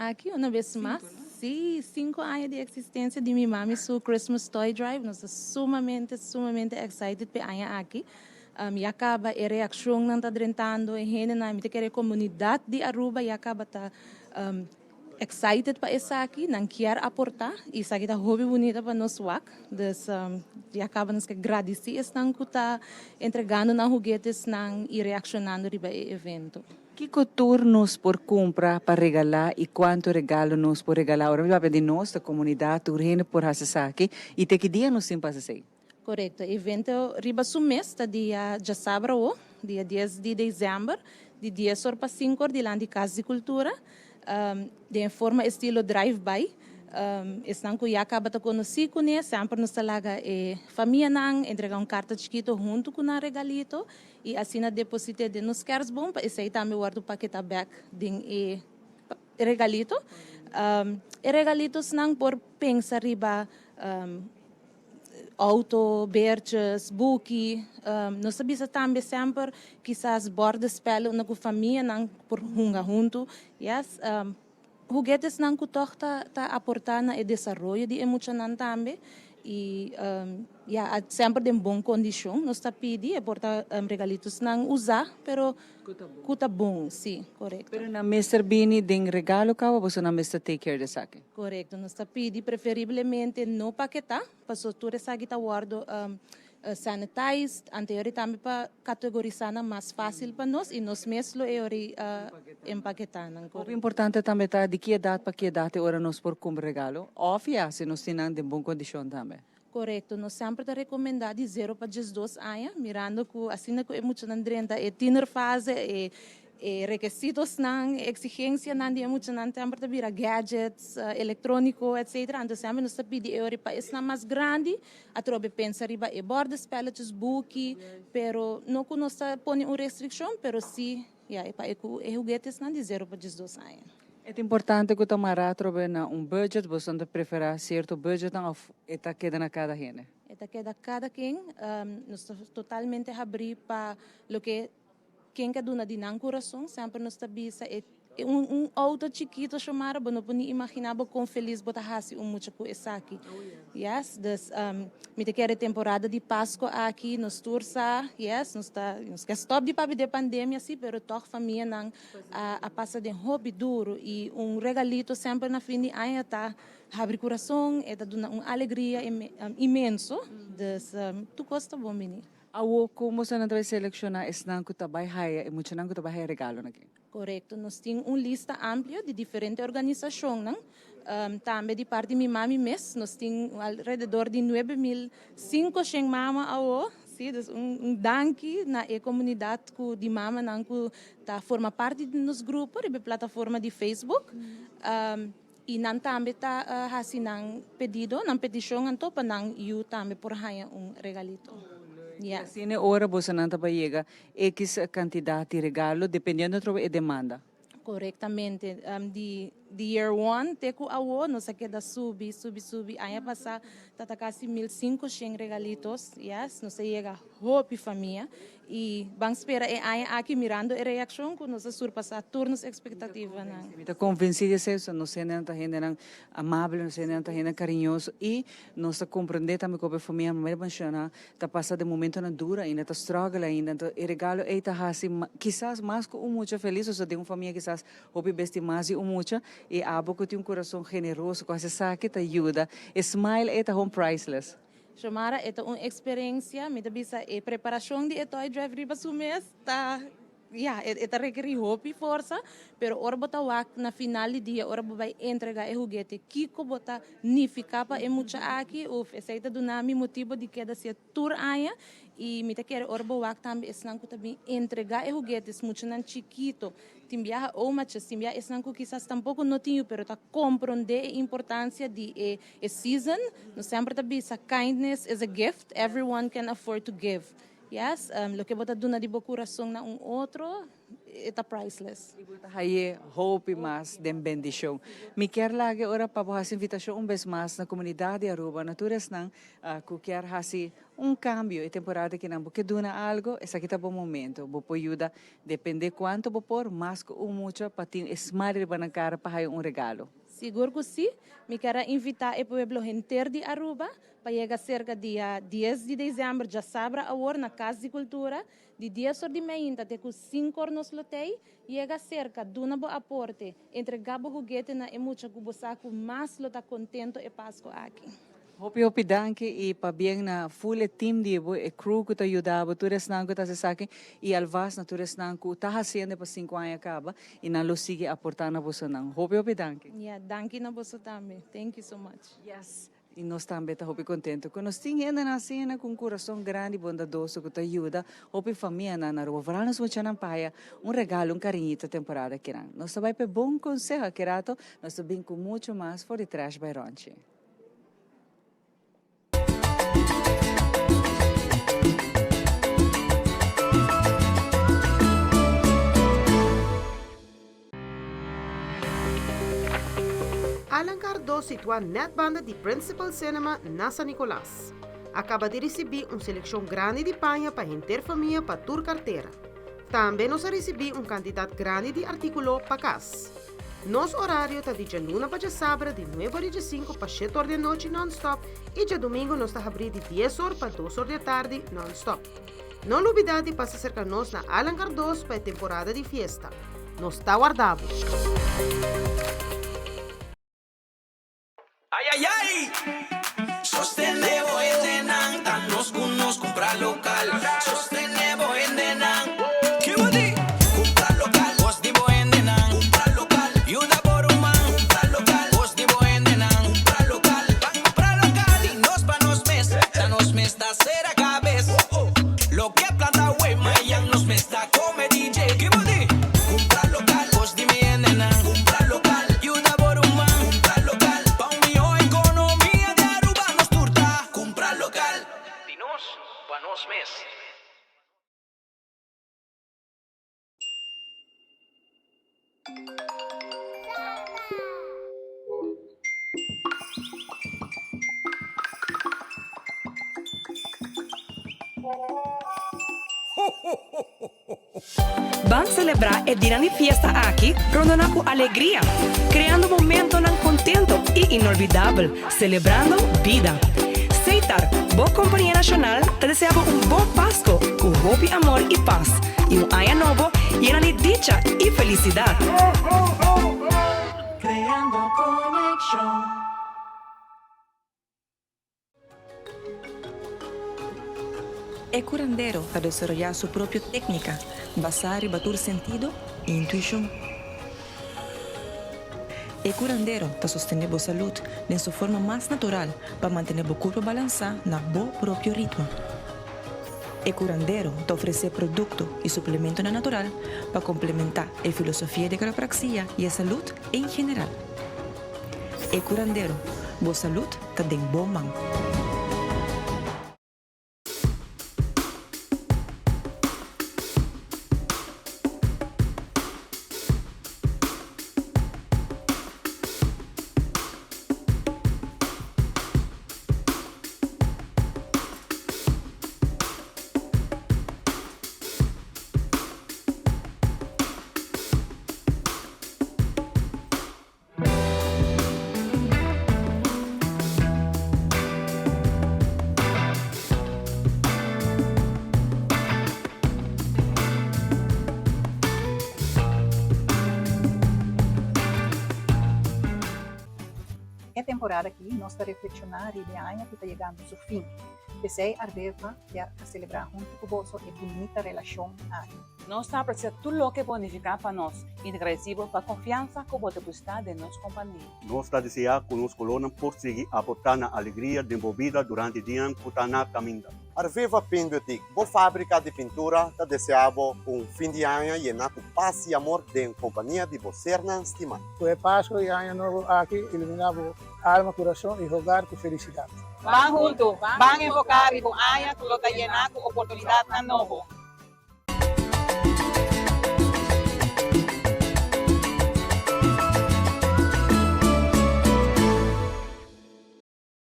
Aqui, uma vez mais, sim, 5 anos de existência de minha mãe, seu Christmas Toy Drive, nós estamos sumamente excited para aqui. E acaba a reação não está drentando e gente na minha comunidade de Aruba e acaba tá excited para isso aqui, não quer aportar e isso aqui tá hobby bonita para nós wak, dus e acaba nos que agradecer estão que tá entregando na joguetes não e reacionando riba evento.
Que turnos por comprar para regalar e quanto regalo nos por regalar? Agora vai pedir nós da comunidade, o reino por fazer aqui e te que dia nos sim para fazer.
Correto, evento riba sumês, tá dia de sábado, dia 10 de dezembro, de dia sorpa 5 de lá de Casa de Cultura, de forma estilo drive-by. Estão que já acaba de conhecer com ele, sempre nos talaga família não, entregar carta chiquito junto com o regalito e assim na deposite de nos queres bom, para esse aí também guardo o paquete back de regalito. E regalitos não por pensar riba auto, bertjes, buki. Nós sabemos também sempre quizás bordespelo na família não por junto. Yes, juguetes não que tá aportar na desenvolvimento de emocional também. E sempre em boa condição. Nós está pedindo aportar regalitos não usar, pero cuta bom, sim, correto.
Pero na Mr. Bini ding regalo ka, você na Mr. Take Care de saque?
Correto, nós está pedindo preferivelmente no paquetar, para so tu resagi ta guardo sanitized, anterior também para categorizar mais fácil para nós e nós mesmo empaquetar.
O importante também tá de que idade para que idade ora nós por como regalo, óbvio, se nós temos em boa condição também.
Correto, nós sempre recomendamos de 0 para 12 anos, mirando que assim que é muito andrenta, é tiner fase, requisitos não, exigência não, é muito não, sempre tá vira gadgets, eletrônico, etc. Então sempre nós pedimos para isso mais grande, a trobe pensa riba e bordas, pellets, buki, pero não que nós põe uma restrição, pero sim, para juguetes não de 0 para 12 anos.
É importante que o tamará trobe na budget, você não prefere certo budget não eta queda na cada gente.
Eta queda cada quem, nós totalmente abrir para o que quem que duna de não coração, sempre nos tabisa auto chiquito chamara, não pode imaginar quão feliz bota hasi muito com esse aqui. Yes, das me te quer temporada de Pasco aqui nos tursa, yes, nos que stop de papi de pandemia sim, pero toch família não a passa de hobby duro e regalito sempre na fim de ano tá abre coração, é tá dando uma alegria imenso, das tu gosta bom menino.
Awo como se não vai selecionar esse não que tá vai haya, e muito não que tá vai haya regalo aqui.
Correto, nós temos uma lista ampla de diferentes organizações, não? Também de parte de minha mãe mesmo, nós temos ao redor de 9.500 mamas ao sim, danke na comunidade de mama não que tá forma parte de nos grupos de plataforma de Facebook. E não também tá assinando pedido, não petição então para não eu também por ganhar regalito.
Yeah. Assim, hora você não vai chegar X quantidade de regalo, dependendo da demanda.
Corretamente. De year 1, teco awo, nós queda subi. Aí passa, tá quase 1.500 regalitos, yes, nós chega hope família. E vamos esperar, aí aqui mirando a reação que nós surpassar turnos expectativa.
Estou convencida de isso, nós temos a gente amável, nós temos a gente carinhoso e nós compreendemos também que a família mais baixa está passando de momento na dura, ainda está struggle ainda, então o regalo é tá assim, quizás mais que muito feliz, ou seja, de uma família quizás hope besti mais e muito e abo que tem coração generoso, que sabe que ajuda, smile é tá home priceless.
Chamara é uma experiência, me bisa a preparação de toy drive riba sumes tá é requer hope força, pero ora bota wak na final de dia ora vai entregar o juguete kiko bota nifica para mucha aqui ou aceita do nome motivo de que da se tour aia e me te quer ora wak também esnan que também entregar o juguete muito nan chiquito timbia ou macha timbia esnan que quizás tampouco não tinha pero tá compreender a importância de a season no sempre tá bisa kindness is a gift everyone can afford to give. Yes, lo que bota duna de bo coração na outro, está priceless.
E bota aí hope mais de bendição. Me quer lagi ora para fazer invitação vez mais na comunidade Aruba, naturas nang que quer fazer cambio e temporada que não porque duna algo, essa aqui tá bom momento, bo ajuda depende quanto bo por mais que muito para ter esmare na cara para regalo.
Seguro que sim, me quero invitar o povo inteiro de Aruba para chegar cerca dia 10 de dezembro, já sabra a hora na Casa de Cultura, de 10 horas de manhã até com 5 horas nos lotei, chega cerca de uma boa aporte, entregar o juguete na emucha que você mais está contento e Pasco aqui.
Hope danke e para bem na full team de crew que te ajudava, tu resnan que tá se saque e alvas na tu resnan que tá fazendo para 5 anos acaba e na lo sigue aportando você não. Hope danke.
Yeah, danke na você também. Thank you so much.
Yes. E nós também estamos contentes. Quando nós temos ainda na cena com um coração grande e bondadoso que te ajuda, a família na rua, vai nos mostrar na paia regalo, carinhito temporada que não. Nós também para bom conselho que rato, nós também com muito mais for de trash by Ronchi.
Alan Cardo situa netbanda di Principal Cinema na San Nicolas. acaba de receber uma seleção grande de panha para interfamília para tua carteira. Também nós recebemos um candidato grande de artículo para casa. Nosso horário está de luna para sábado, de 9 às 5 para 7 horas da noite non-stop, e de domingo nós está abrindo de 10 horas para 2 horas da tarde non-stop. Não olvidar de passar cerca de nós na Alan Cardoso para a temporada de festa. Nós está guardado.
Ay, ay, ay. Sostenebo endenang, tan nos comprar local. Sostenebo endenang. ¿Qué body? Comprar local. Vos dibo endenang. Comprar local. Yuda por un man. Comprar local. Vos dibo endenang. Comprar local. Comprar local. Y nos pa nos mes. Ya nos me está cera cabeza. Lo que planta wey, mayan nos me está come DJ. ¿Qué body? Comprar local. Vos dibo endenang. Comprar local. Yuda por un man. Comprar local. Pa un mío economía de Aruba nos turta. Comprar local. Dinos pa nos mes.
Vamos celebrar el día de fiesta aquí, rondando alegría, creando momentos tan contentos y inolvidables, celebrando vida. Seitar, boa Companhia Nacional, te deseaba un buen Pasco, con hope, amor y paz, y un año nuevo lleno de dicha y felicidad.
Creando conexión.
El curandero para desarrollar su propia técnica, basada en batur sentido e intuición. El curandero está sosteniendo salud en su forma más natural para mantener el cuerpo balanceado en su propio ritmo. El curandero te ofrece productos y suplementos natural para complementar la filosofía de quiropraxia y la salud en general. El curandero, boa salud está en buen mano.
É temporada aqui, nós está reflexionar e de ano que está chegando ao seu fim. Desei arbeva para celebrar junto com você a bonita relação aí.
Nós está para ser tudo o que bonificar para nós, agradecido para a confiança que você está de nossa companhia.
Nós está desejar que nos colonos por seguir aportando alegria desenvolvida durante o dia que está na caminhada.
Arveva Pinboutique, boa fábrica de pintura, está deseando fim de ano lleno de paz e amor de companhia de você na estimada.
Fue Pasco y año nuevo aquí, iluminamos alma, corazón y hogar con felicidad.
Van juntos, van a enfocar y con años que lo está llenando oportunidad na novo.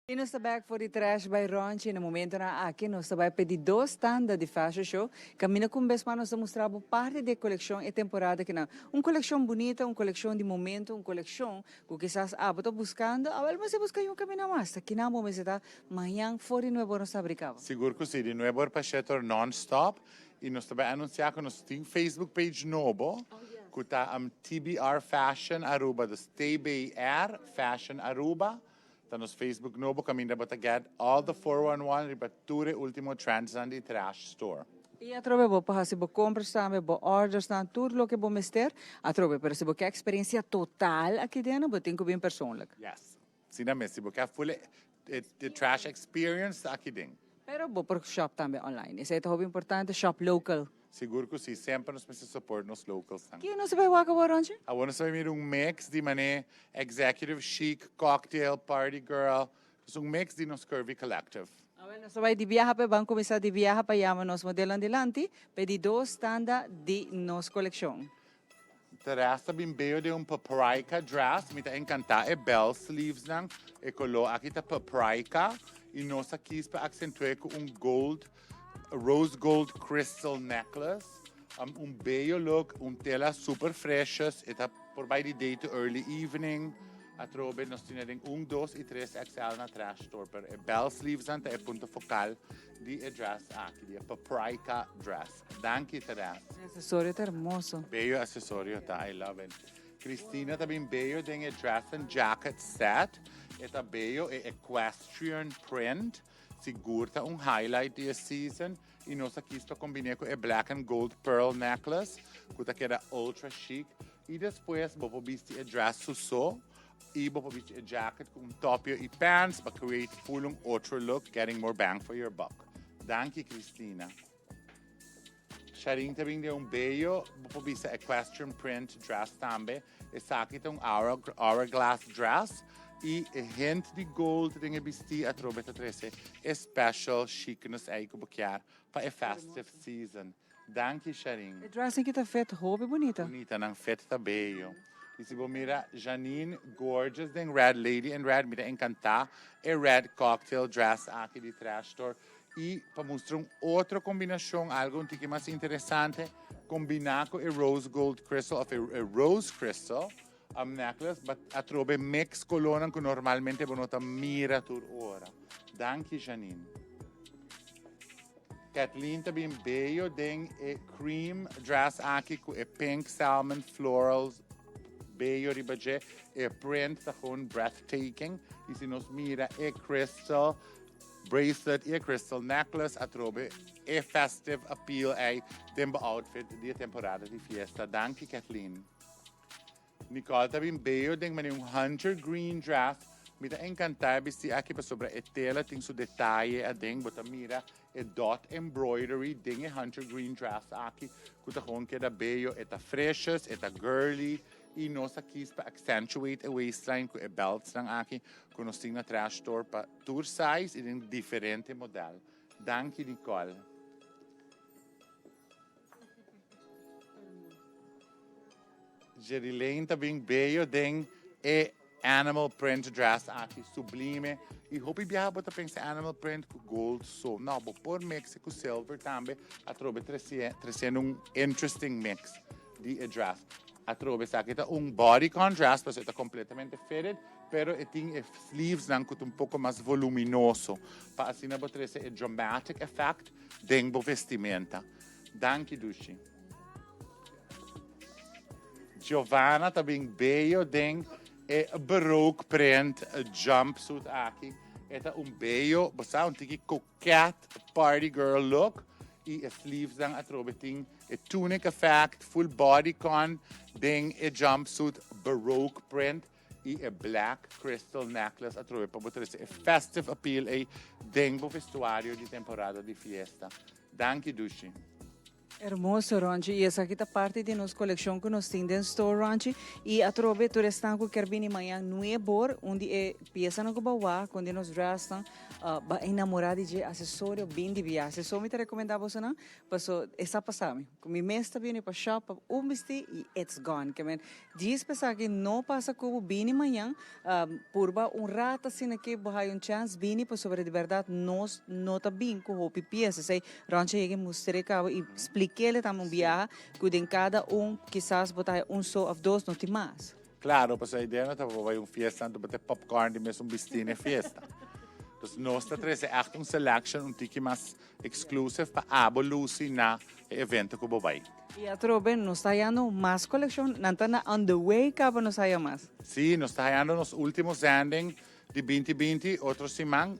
E nós estamos por detrás by Ronchi, no momento na aqui nós estamos pedir 2 tandas de fashion show. Caminho com vez para nós mostrar parte da coleção e temporada que não. Uma coleção bonita, uma coleção de momento, uma coleção que quizás estou buscando. Agora você busca um caminho mais. Aqui na momento está amanhã fora de novo nós fabricamos.
Seguro que sim, de novo para chegar non-stop. E nós estamos anunciando que nós temos Facebook page novo. Que está TBR Fashion Aruba, das TBR Fashion Aruba. Está no Facebook novo, caminho para get all the 411 ribatture último Transandi Trash Store.
E a trove bo para se bo compras também, bo orders também, tudo o que bo mester, a trove, pero se bo quer experiência total aqui dentro, bo tem que bem persoonlijk.
Yes. Sim, mesmo, se bo quer full the trash experience aqui dentro.
Pero bo por shop também online. Isso é muito importante, shop local.
Seguro que sim, sempre nós precisamos support nos locals.
Que não se vai waka boronche?
I want to say mix de mané executive chic, cocktail, party girl. So mix de nos curvy collective.
Nós vai de viajar para banco, começar de viajar para chamar nos modelo adelante, pedi 2 tandas de nos coleção.
Teresa bem bem de paprika dress, me tá encantar bell sleeves lang, colo aqui tá paprika E nós aqui para acentuar com rose gold crystal necklace, bello look, tela super freshes, eta por by the day to early evening. A trobe nós temos 2 e 3 XL na trash store, per bell sleeves anta é ponto focal de dress aqui, de paprika dress. Danke, Teresa.
Acessório tá hermoso.
Bello acessório, tá? I love it. Cristina também bello tem dress and jacket set. Eta bello é equestrian print. Segura highlight de season. E nós aqui para combinar com black and gold pearl necklace, que queda ultra chic. E depois vou vestir dress suso. E vou vestir jacket com top e pants para create full outro look, getting more bang for your buck. Danke, Cristina. Sharing também de bello, vou vestir equestrian print dress também. Essa aqui tem hourglass dress. E hint de gold tem vestir a trobeta 13. Special chicness aí que buquear para a festive season. Danke, Sharing.
A dress aqui tá feita roupa bonita.
Bonita, não feita tá bello. E se você mira Janine Gorgeous, den Red Lady and Red, mira encantar a red cocktail dress aqui de trash store. E para mostrar outra combinação, algo um pouco mais interessante, combinar com a rose gold crystal, a rose crystal necklace, but a trobe mix colonna que normalmente você nota mira tur ora. Danke, Janine. Kathleen também bello, den a cream dress aqui com a pink salmon florals, bello ribaje, e print tá com breathtaking. E se nos mira a crystal bracelet e a crystal necklace, a trobe a festive appeal aí, tempo outfit de temporada de fiesta. Danke, Kathleen. Nicole também bello, tem hunter green dress. Me dá encantar vestir aqui para sobre a tela, tem seu detalhe, a ding, bota mira, a dot embroidery, ding a hunter green dress aqui, que tá com que da bello, eta freshes, eta girly. E nós aqui para accentuate a waistline com a belts lang aqui, com nós temos na trash store para tour size e em diferente modelo. Danke, Nicole. Jerilene também bello, tem animal print dress aqui, sublime. E hope que você pensa animal print com gold so. Não, vou pôr mix com silver também. A trobe trazendo interesting mix de dress. A trobe aqui tá bodycon dress, mas está completamente fitted, pero tem sleeves com pouco mais voluminoso, para assim você trazer a dramatic effect dentro do vestimenta. Danke, Dushi. Giovanna também bello, tem a baroque print a jumpsuit aqui. Esta bello, basta tiki coquette party girl look. E a sleeves dan a trobeting a tunic effect, full bodycon, ding a jumpsuit baroque print e a black crystal necklace a trobe para botar a festive appeal e ding bo vestuário de temporada de fiesta. Danke, Dushi.
Hermoso, Ronchi. E essa aqui tá parte de nossa coleção que nós temos dentro do store, Ronchi. E a trobe, tu restam com kerbini manhã não é bor, onde é peça no bawa, quando nós restam, ba enamorado de acessório bem de viagem. Só me te recomendar você não, passo essa passagem. Com minha mesta bem para shop, vesti e it's gone. Que men, diz pensar que não passa como bem manhã, purba rata assim que bahai chance bem para sobre de verdade nós não tá bem com o peça. Sei, Ronchi é que mostrei que e explica que ele também viaja, que em cada quizás botar só ou dois, não tem mais.
Claro, pues a ideia não estava para fiesta, não bater popcorn, mesmo vestir na fiesta. Então, nós trazemos echt selection, tiki mais exclusive para abo Lucy na evento que vai.
E a trobe, nós está indo mais coleção, não está on the way, cabo nós saia mais.
Sim, nós está indo nos últimos ending de 2020, outro semana,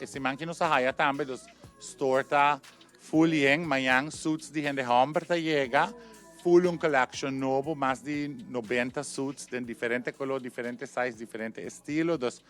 semana que nós saia também, dos store tá full yang, mayang suits di gente hombre ta llega, full collection novo, más de 90 suits de diferente color, diferente size, diferente estilo, dos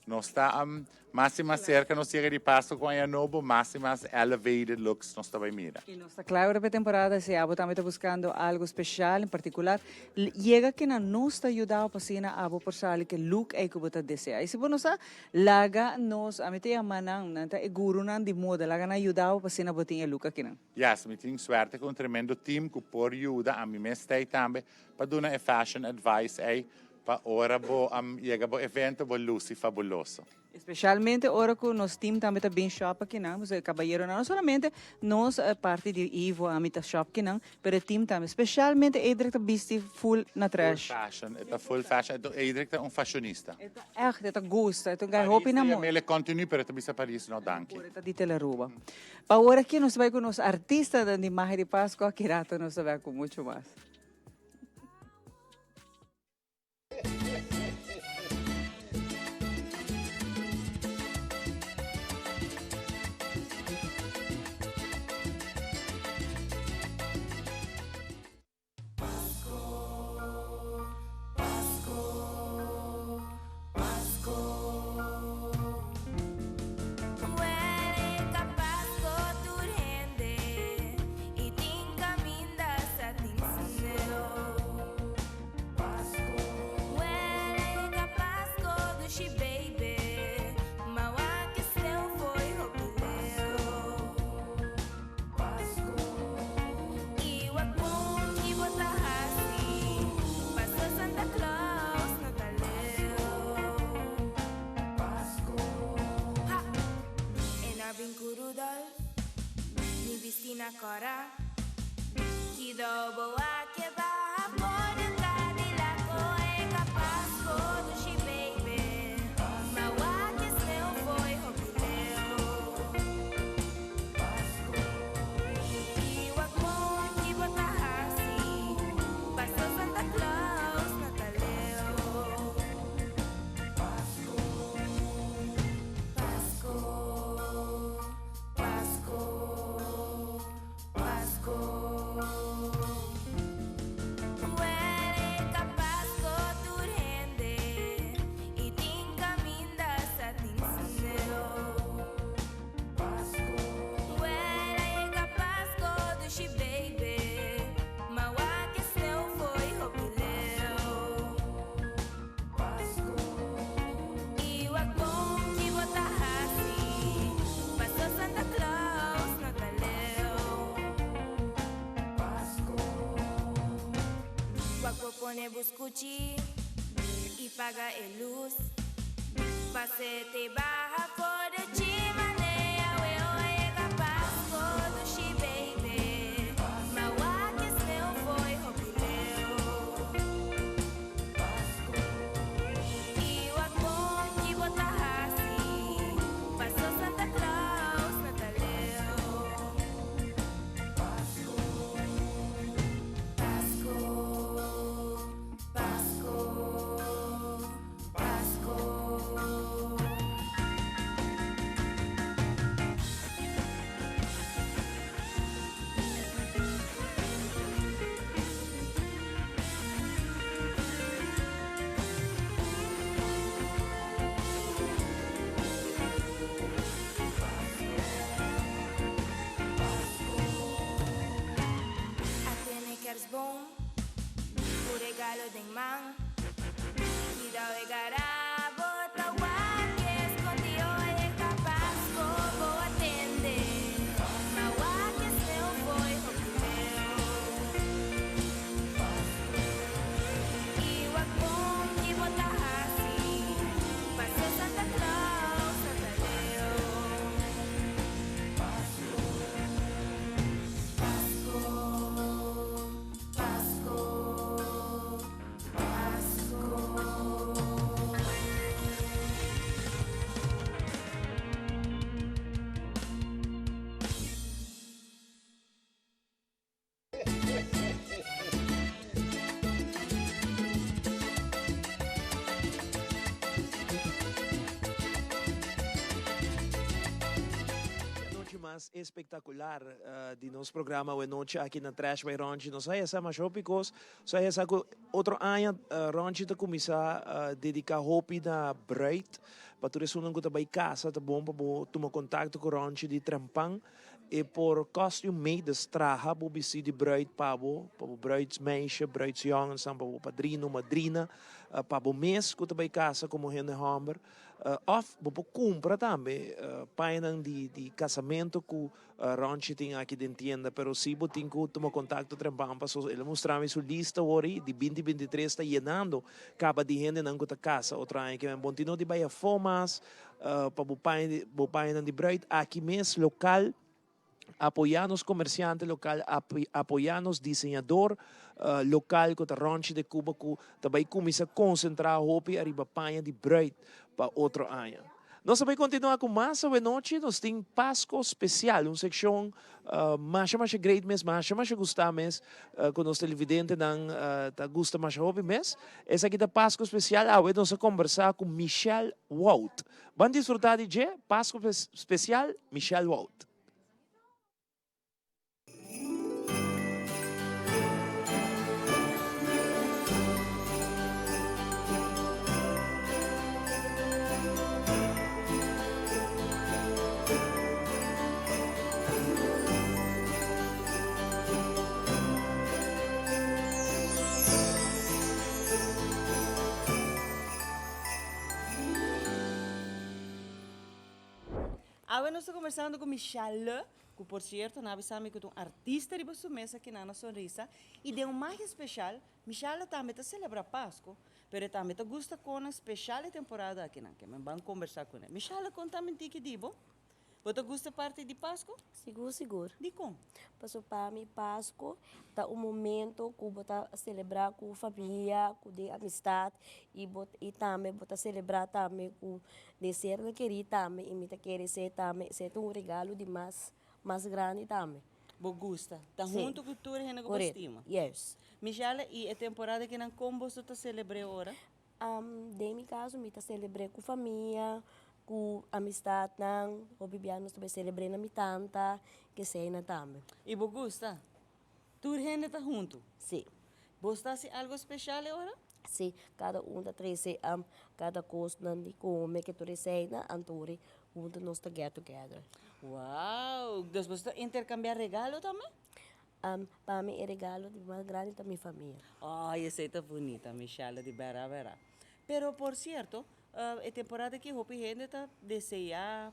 no está más y más cerca, nos llega de paso con ella novo, más y más elevated looks, nos está mira.
Y nos está claro para temporada, se abo también está buscando algo especial, en particular, llega que nos está ayudando para si na abo por salir que look ay que bota desea. Y si bueno sa, laga nos a meter a manang, nanta e guru nan di moda, laga na ayudado para si na botinha look aqui nan.
Yes, me tenho suerte com tremendo team que por ajuda a mim mesmo também para dar fashion advice aí para ora bo chega bo evento bo Lucy fabuloso.
Especialmente ahora que nos team também tá bem shop aqui não, os caballeiro não somente nós parte de Ivo a mita shop aqui não, pero team também, especialmente Edric tá bisti full na trash.
Full fashion, é full fashion, é Edric é fashionista.
Echt, het gusta, het gai hopi na mo.
Ele continua per te Paris no danke.
Ora di tela ruba. Pa ora aqui nós vai com os artistas da Magia de Pasco aqui rato nós vai com muito mais.
Agora que dobro a que barra por o Cadillac é capaz do she baby Mauá que seu foi robileu e o amor que bota assim passou Santa Claus Nataleu Pasco pone buscuchi e paga a luz. Passete barra fora de maneira, eu é capaz do she baby. Mauá que seu foi robileu. E o amor que bota assim, passou Santa Claus Nataleu. Bom, o regalo de man, que dá o garabo, tá o que escondió é capaz como atender. Mauá que seu foi robileu. E o amor que bota assim, passou Santa Claus Nataleu.
Mais espetacular de nosso programa hoje noite aqui na Trash by Ronchi. Nós aí essa mais hópicos, só essa outro ano Ronchi tá começar a dedicar hopi na braid, para tu resumir que tá vai casa, tá bom para tomar contato com Ronchi de trampang e por costume made straha, para vestir de braid para braids meisje, braids jongens, para padrino, madrina, para mês que tá vai casa como Henry Hammer. Of bopo compra também painan de casamento que Ronchi tem aqui dentro tienda, pero se você tem que tomar contato trampam para ele mostrar me sua lista hoje de 2023 está llenando capa de gente não que casa outra aí que me continua de baia formas para bupayan de Bright, aqui mesmo local, apoyarnos comerciante local, apoyarnos diseñador local que ronchi de Cuba que também começa a concentrar hopi arriba panha de Bright para outro ano. Nós também continuamos com mais sobre noite, nós temos Pasco especial, uma secção mais great mes, mais gostar mes, com os televidentes não tá gosta mais hobby mes. Essa aqui da Pasco especial, hoje nós vamos conversar com Michelle Wout. Vamos desfrutar de Pasco especial, Michelle Wout.
Agora nós estamos conversando com Michelle, que por certo, nós sabemos que é um artista de sua mesa aqui na Sonrisa. E de um mais especial, Michelle também está celebra Pasco, mas também está gosta com uma especial temporada aqui na que vamos conversar com ela. Michelle, conta-me que dibo. Você gosta parte de Pasco?
Seguro.
De como?
Passo para mim, Pasco, tá um momento que você celebrar com família, com de amistade, e também você celebrar também com desejo que querer também, e me querer ser também, ser um regalo de mais grande também.
Você gosta? Tá junto com tudo que você estima?
Yes.
Michelle, e a temporada que não como você está celebrando agora?
De meu caso, me tá celebrando com família, com amistade, não, o bibianos também celebrando na minha tanta, que sei na também.
E você gosta? Tudo gente está junto?
Sim.
Você está algo especial agora?
Sim, cada da três cada coisa não de come que tu receita, anturi, junto nós together.
Uau! Então você intercambiar regalo também?
Para mim é regalo de mais grande da minha família.
Ai, essa é bonita, Michelle, de vera. Pero, por certo, a temporada que hopi gente está desejar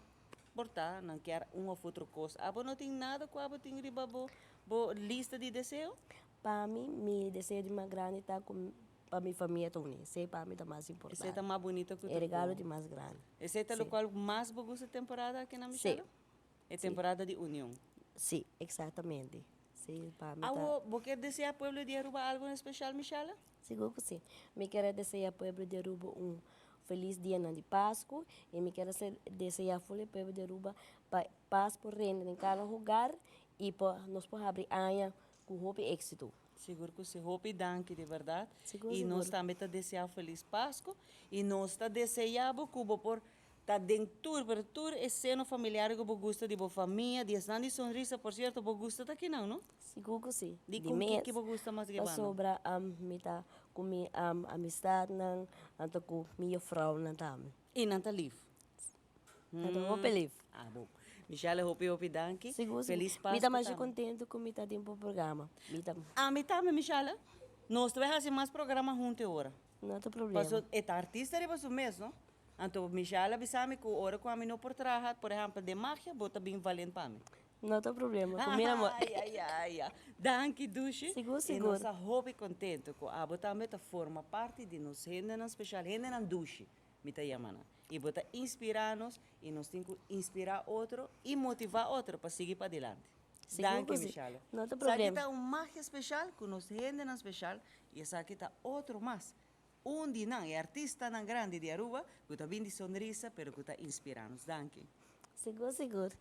portar, não quer uma ou outra coisa. Abo não tem nada com abo tem riba bo lista de desejo?
Para mim, meu desejo de mais grande está com para minha família também. Esse para mim é mais importante.
Esse é mais bonito que o
é regalo de mais grande.
Esse é o qual mais você gosta da temporada aqui na Michelle?
Sim.
É temporada de união.
Sim, exatamente. Sim, para mim.
Você quer desejar ao povo de Aruba algo especial, Michelle?
Seguro que sim. Me quero desejar ao povo de Aruba feliz dia de Pasco e me quero desejar ao povo de Aruba paz por reino em cada lugar e nós podemos abrir aia com roupa e êxito.
Seguro que sim, roupa e danke, de verdade.
Seguro.
Nós também está desejando feliz Pasco e nós está desejando Cuba por tá dentro para tudo esse seno familiar que você gosta de boa família, de estar de sonrisa, por certo, você gosta daqui não, não?
Seguro que sim.
De com que você gosta mais que
bana? Sobra mita com minha amistade não, anto com minha frau não também.
E não tá livre?
Anto roupa livre.
Ah, bom. Michelle, hope danke.
Seguro.
Feliz Pasco.
Me dá mais contente com mita tempo do programa.
Me também, Michelle. Nós vamos fazer mais programa juntos agora.
Não tem problema.
Mas é artista de você mesmo, não? Então, Michelle, avisame que hora que a mim não por trabalhar, por exemplo, de Magia, bota bem valente para mim.
Não tem problema, comigo amor.
Ai. Danke, Dushi.
Seguro.
E nós estamos contentes que a bota também forma parte de nós, gente não especial, gente não Dushi, me está chamando. E bota inspirar-nos, e nós temos que inspirar outro e motivar outro para seguir para adiante. Danke, Michelle.
Não tem problema.
Aqui está Magia especial, com nós gente não especial, e essa aqui está outro mais. Onde não é artista não grande de Aruba, que está bem de sonrisa, pero que está inspirando-nos. Danke.
Seguro.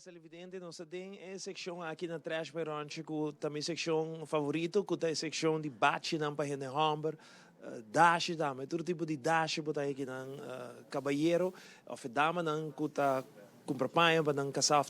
Televidente, nós temos a secção aqui na Trash by Ranch, que também secção favorito, que é a secção de bate na página de Humber, dash também, todo tipo de dash, botar aqui na caballeiro, ou dama não que tá compra panha, para não casar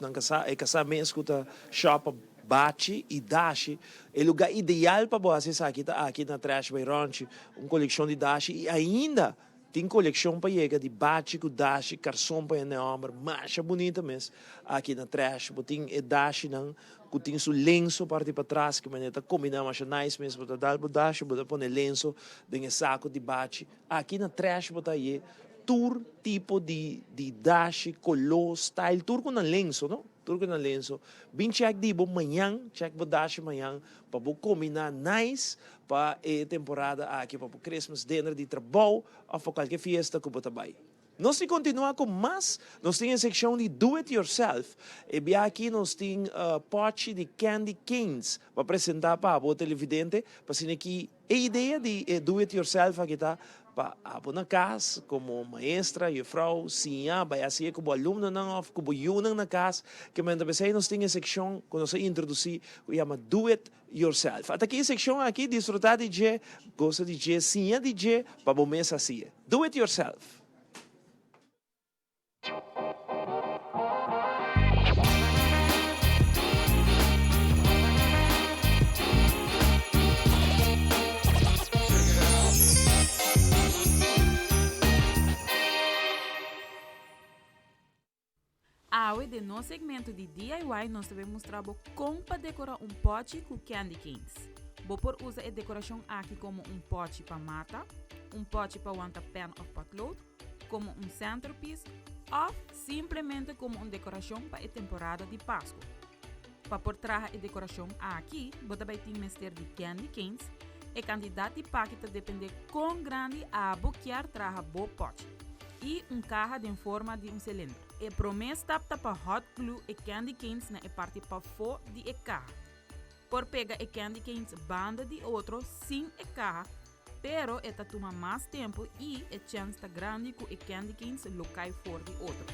mesmo que tá shop bate e dash, é o lugar ideal para você aqui na Trash by Ranch, uma coleção de dash e ainda tem coleção para chegar de baixo, com dashi, carção para ir homem, marcha bonita mesmo. Aqui na trash, tem dashi não, que tem seu lenço parte para trás, que maneira combinar mais nice mesmo, para dar o dashi, para pôr lenço, tem saco de baixo. Aqui na trash, para aí, tour tipo de dashi, color, style, tour com lenço, não? Tour com lenço. Bem check de bom manhã, check o dashi manhã, para combinar nice para a temporada aqui, para o Christmas dinner de trabalho, ou para qualquer festa que você vai. Nós temos continuar com mais, nós temos a secção de do it yourself. E aqui nós temos pote de candy canes para apresentar para o televidente, para ser aqui a ideia de do it yourself aqui está para a na casa, como maestra e frau, sim, vai assim como aluno não, como aluno na casa, que manda pensar nós temos a secção que nós introduzir, que chama do it yourself. Até aqui a secção aqui desfrutar de je, gosta de je, sim, de je, para o mês assim. Do it yourself.
Awe de no segmento de DIY nós também mostramos como para decorar um pote com candy canes. Vou usar a decoração aqui como um pote para mata, um pote para wanta pen of potlood, como um centerpiece ou simplesmente como uma decoração para a temporada de Pasco. Para por trás a decoração aqui, você vai ter mestre de candy canes e quantidade de paquete depende quão grande a boquear traga bo pote e caixa em forma de cilindro. E promessa tapta para hot glue e candy canes na parte para fora de caixa. Por pegar e candy canes banda de outro sem caixa, pero esta toma mais tempo e a chance está grande que e candy canes lo cai fora de outro.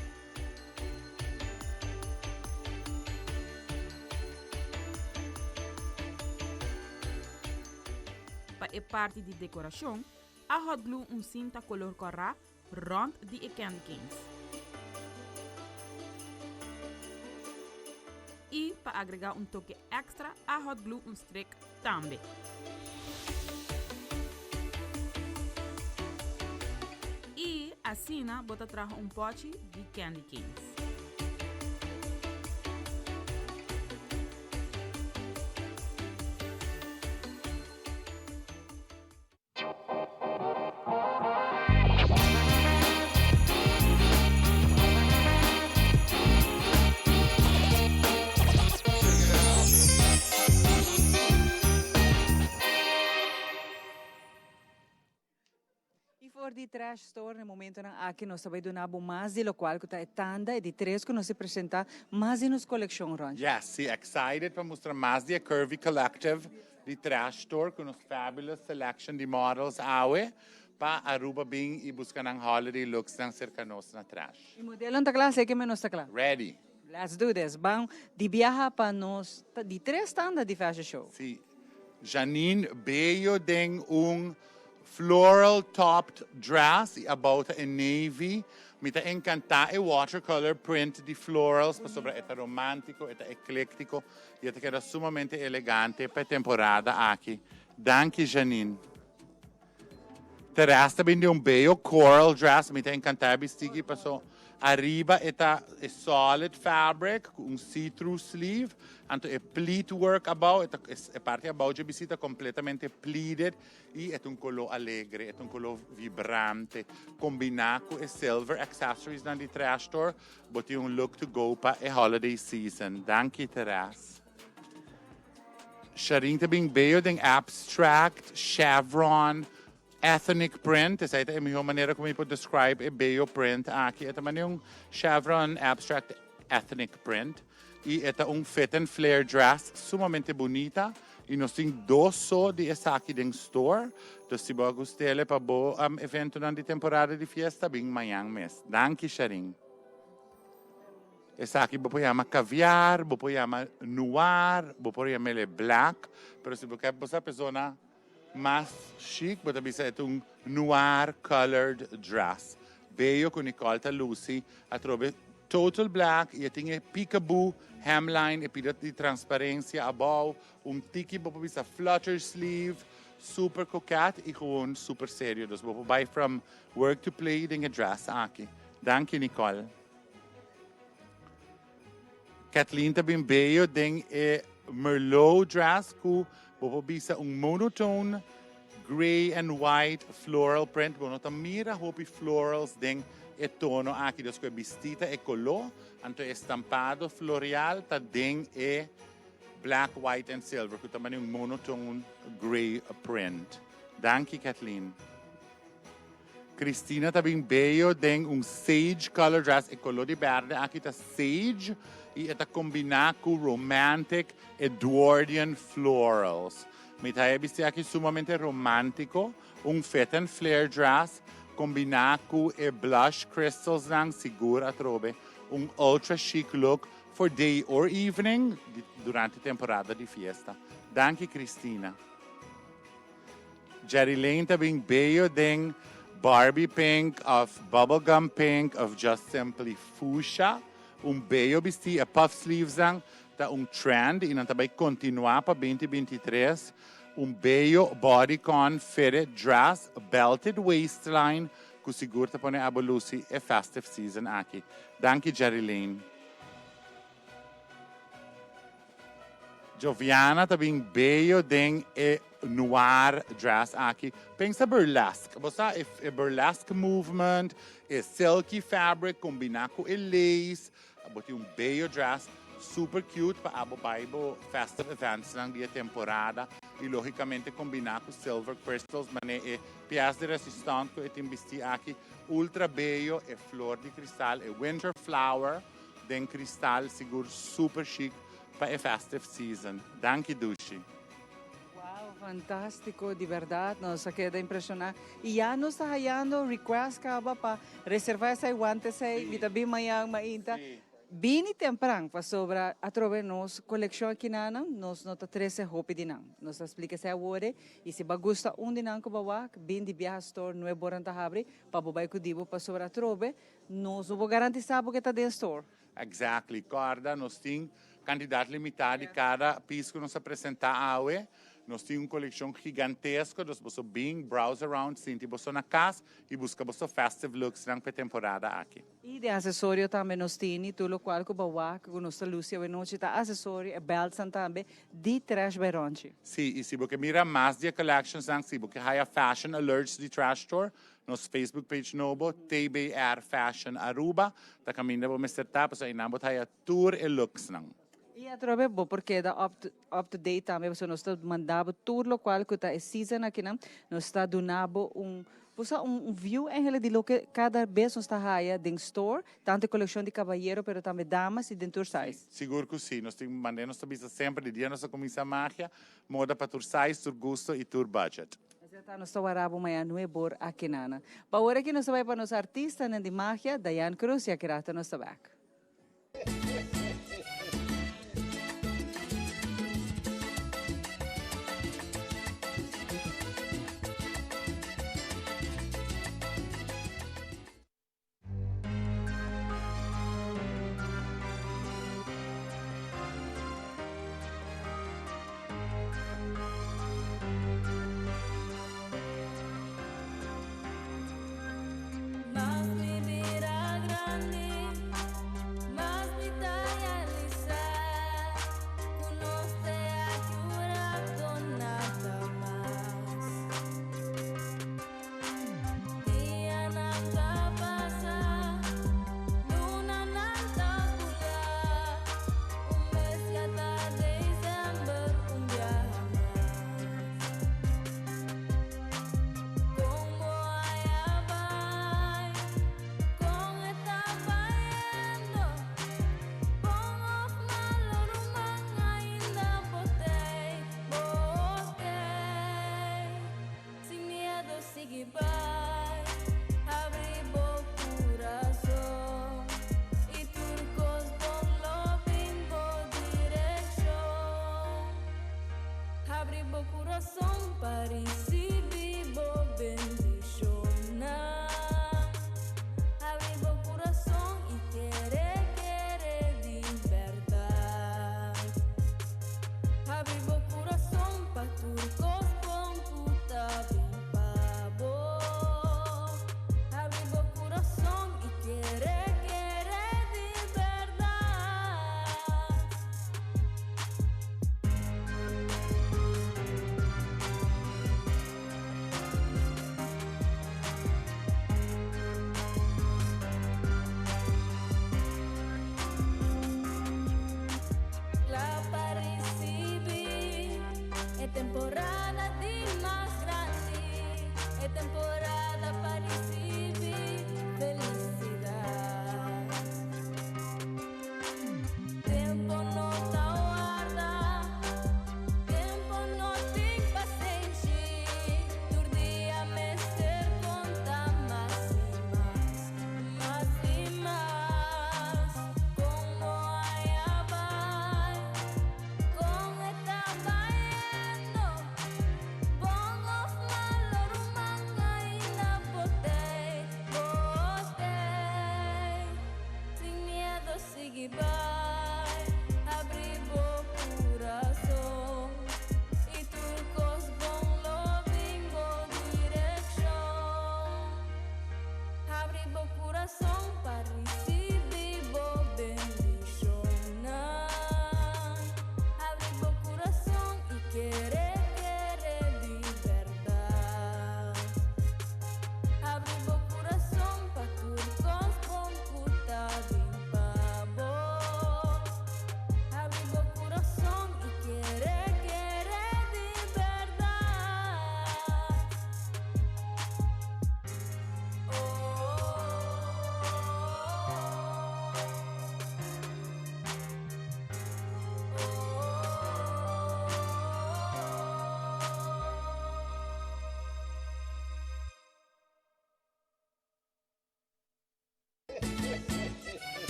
Para a parte de decoração, a hot glue cinta color corra rond de candy canes. E para agregar toque extra, a hot glue streck também. E assim, bota traga pote de candy canes.
De Trash Store, no momento na aqui nós também donamos mais de local que está tanda e de três que nós se apresenta mais de nos coleção Ronchi.
Yes, sim, excited para mostrar mais de a Curvy Collective de Trash Store com uma fabulous selection de models awe para Aruba bem e buscar ang holiday looks ng cercanos na trash.
E modelo da classe que menos da classe.
Ready.
Let's do this. Bang de viaja para nós de três tanda de fashion show.
Sim. Janine Bello deng floral topped dress about a navy. Me ta encanta e watercolor print di florals pa sobra eta romantico, eta eclettico, e eta era sumamente elegante per temporada aqui. Danke Janine. Terasta bindi bello coral dress, me ta encanta bistigi passo arriba eta a solid fabric, see-through sleeve, anto e pleat work about, eta e parte about je bisita completamente pleated e è un colore allegre, è un colore vibrante, combinato e silver accessories na di trash store, but un look to go pa e holiday season. Danke Teras. Sharinta bing bello ding abstract chevron ethnic print, essa é a minha maneira como eu posso descrever e bello print aqui. Esta é um chevron abstract ethnic print e esta é fit and flare dress sumamente bonita e nós temos dois de essa aqui dentro do store. Então se você gostar para o evento de temporada de festa bem amanhã mês. Danke Sharing. Essa aqui você chama caviar, você chama noir, você chama black, mas se você é uma pessoa mais chic, but bisa itong noir colored dress. Bello con Nicolta Lucy, a trobe total black, e tinha peekaboo hemline, e pidat di transparencia above, tiki po bisa flutter sleeve, super coquette e gewoon super sério. Dus we buy from work to play ding dress aqui. Dank je, Nicole. Kathleen também veio ding Merlot dress ku we bisa monotone gray and white floral print. Bueno, mira hopi florals ding tono aqui. Dus que vestita color, anto estampado floreal ta ding black, white and silver. Que também monotone gray print. Dank je, Kathleen. Cristina também veio ding sage color dress color de verde. Aqui tá sage e está combinado com romantic Edwardian florals. Mi taia vesti aqui sumamente romântico, fit and flare dress combinado com blush crystals nang segura trobe, ultra chic look for day or evening durante temporada de fiesta. Danke, Cristina. Jerry Lane também veio ding Barbie pink, of bubblegum pink, of just simply fuchsia. Bello vesti puff sleeves ang ta trend e não vai continuar para 2023. Bello bodycon fitted dress, belted waistline, que seguro ta pone abolusi festive season aqui. Danke, Jerry Lane. Joviana também bello ding noir dress aqui. Pensa burlesque. Você burlesque movement, silky fabric combinado com lace. Botei bello dress, super cute para abo Bible festive events ng dia temporada e logicamente combinado com silver crystals, mané pièce de resistance que eu vesti aqui, ultra bello flor de cristal winter flower, den cristal seguro super chic para festive season. Danke, Dushi.
Fantástico, de verdade, nos queda impressionante. E já nos está hallando request para reservar essa guante, vitamina manhã, mainta. Bini temprano para sobra a trove nos coleção aqui nos nota 13 roupa de nan. Nos explica se agora e se bagusta de nan que bawa, bin de viaja store não é boranta abre para bobai que dibo para sobra a trove, nos vou garantizar porque está dentro store.
Exactly, corda, nós tem quantidade limitada de cada piso que nos apresentar aue. Nós temos uma coleção gigantesca, nós você bem browse around, sente você na casa e busca você festive looks na temporada aqui.
E de acessório também nós temos, tudo qual que bawa, que nós Lúcia e nós tá acessório e belts também de trash by Ronchi.
Sim, e se você mira mais de collections, se você haya fashion alerts de trash store, nos Facebook page novo TBR Fashion Aruba, tá caminhando para Mr. Tap, so inabot haya tour e looks nang.
E a trove bo porque da up to date também você nos está mandando tudo o qual que está season aqui não nos está donando view em de lo que cada vez nos está haya dentro store tanto coleção de cavalheiro pero também damas e dentro size.
Seguro que sim, nós temos mandamos sempre de dia nossa comissão Magia, moda para tur size, tur gusto e tur budget.
Está nos warabo maya nuebor aqui nana. Pa ora que nos vai para nos artista de Magia, Diane Cruz e a kirata nos back.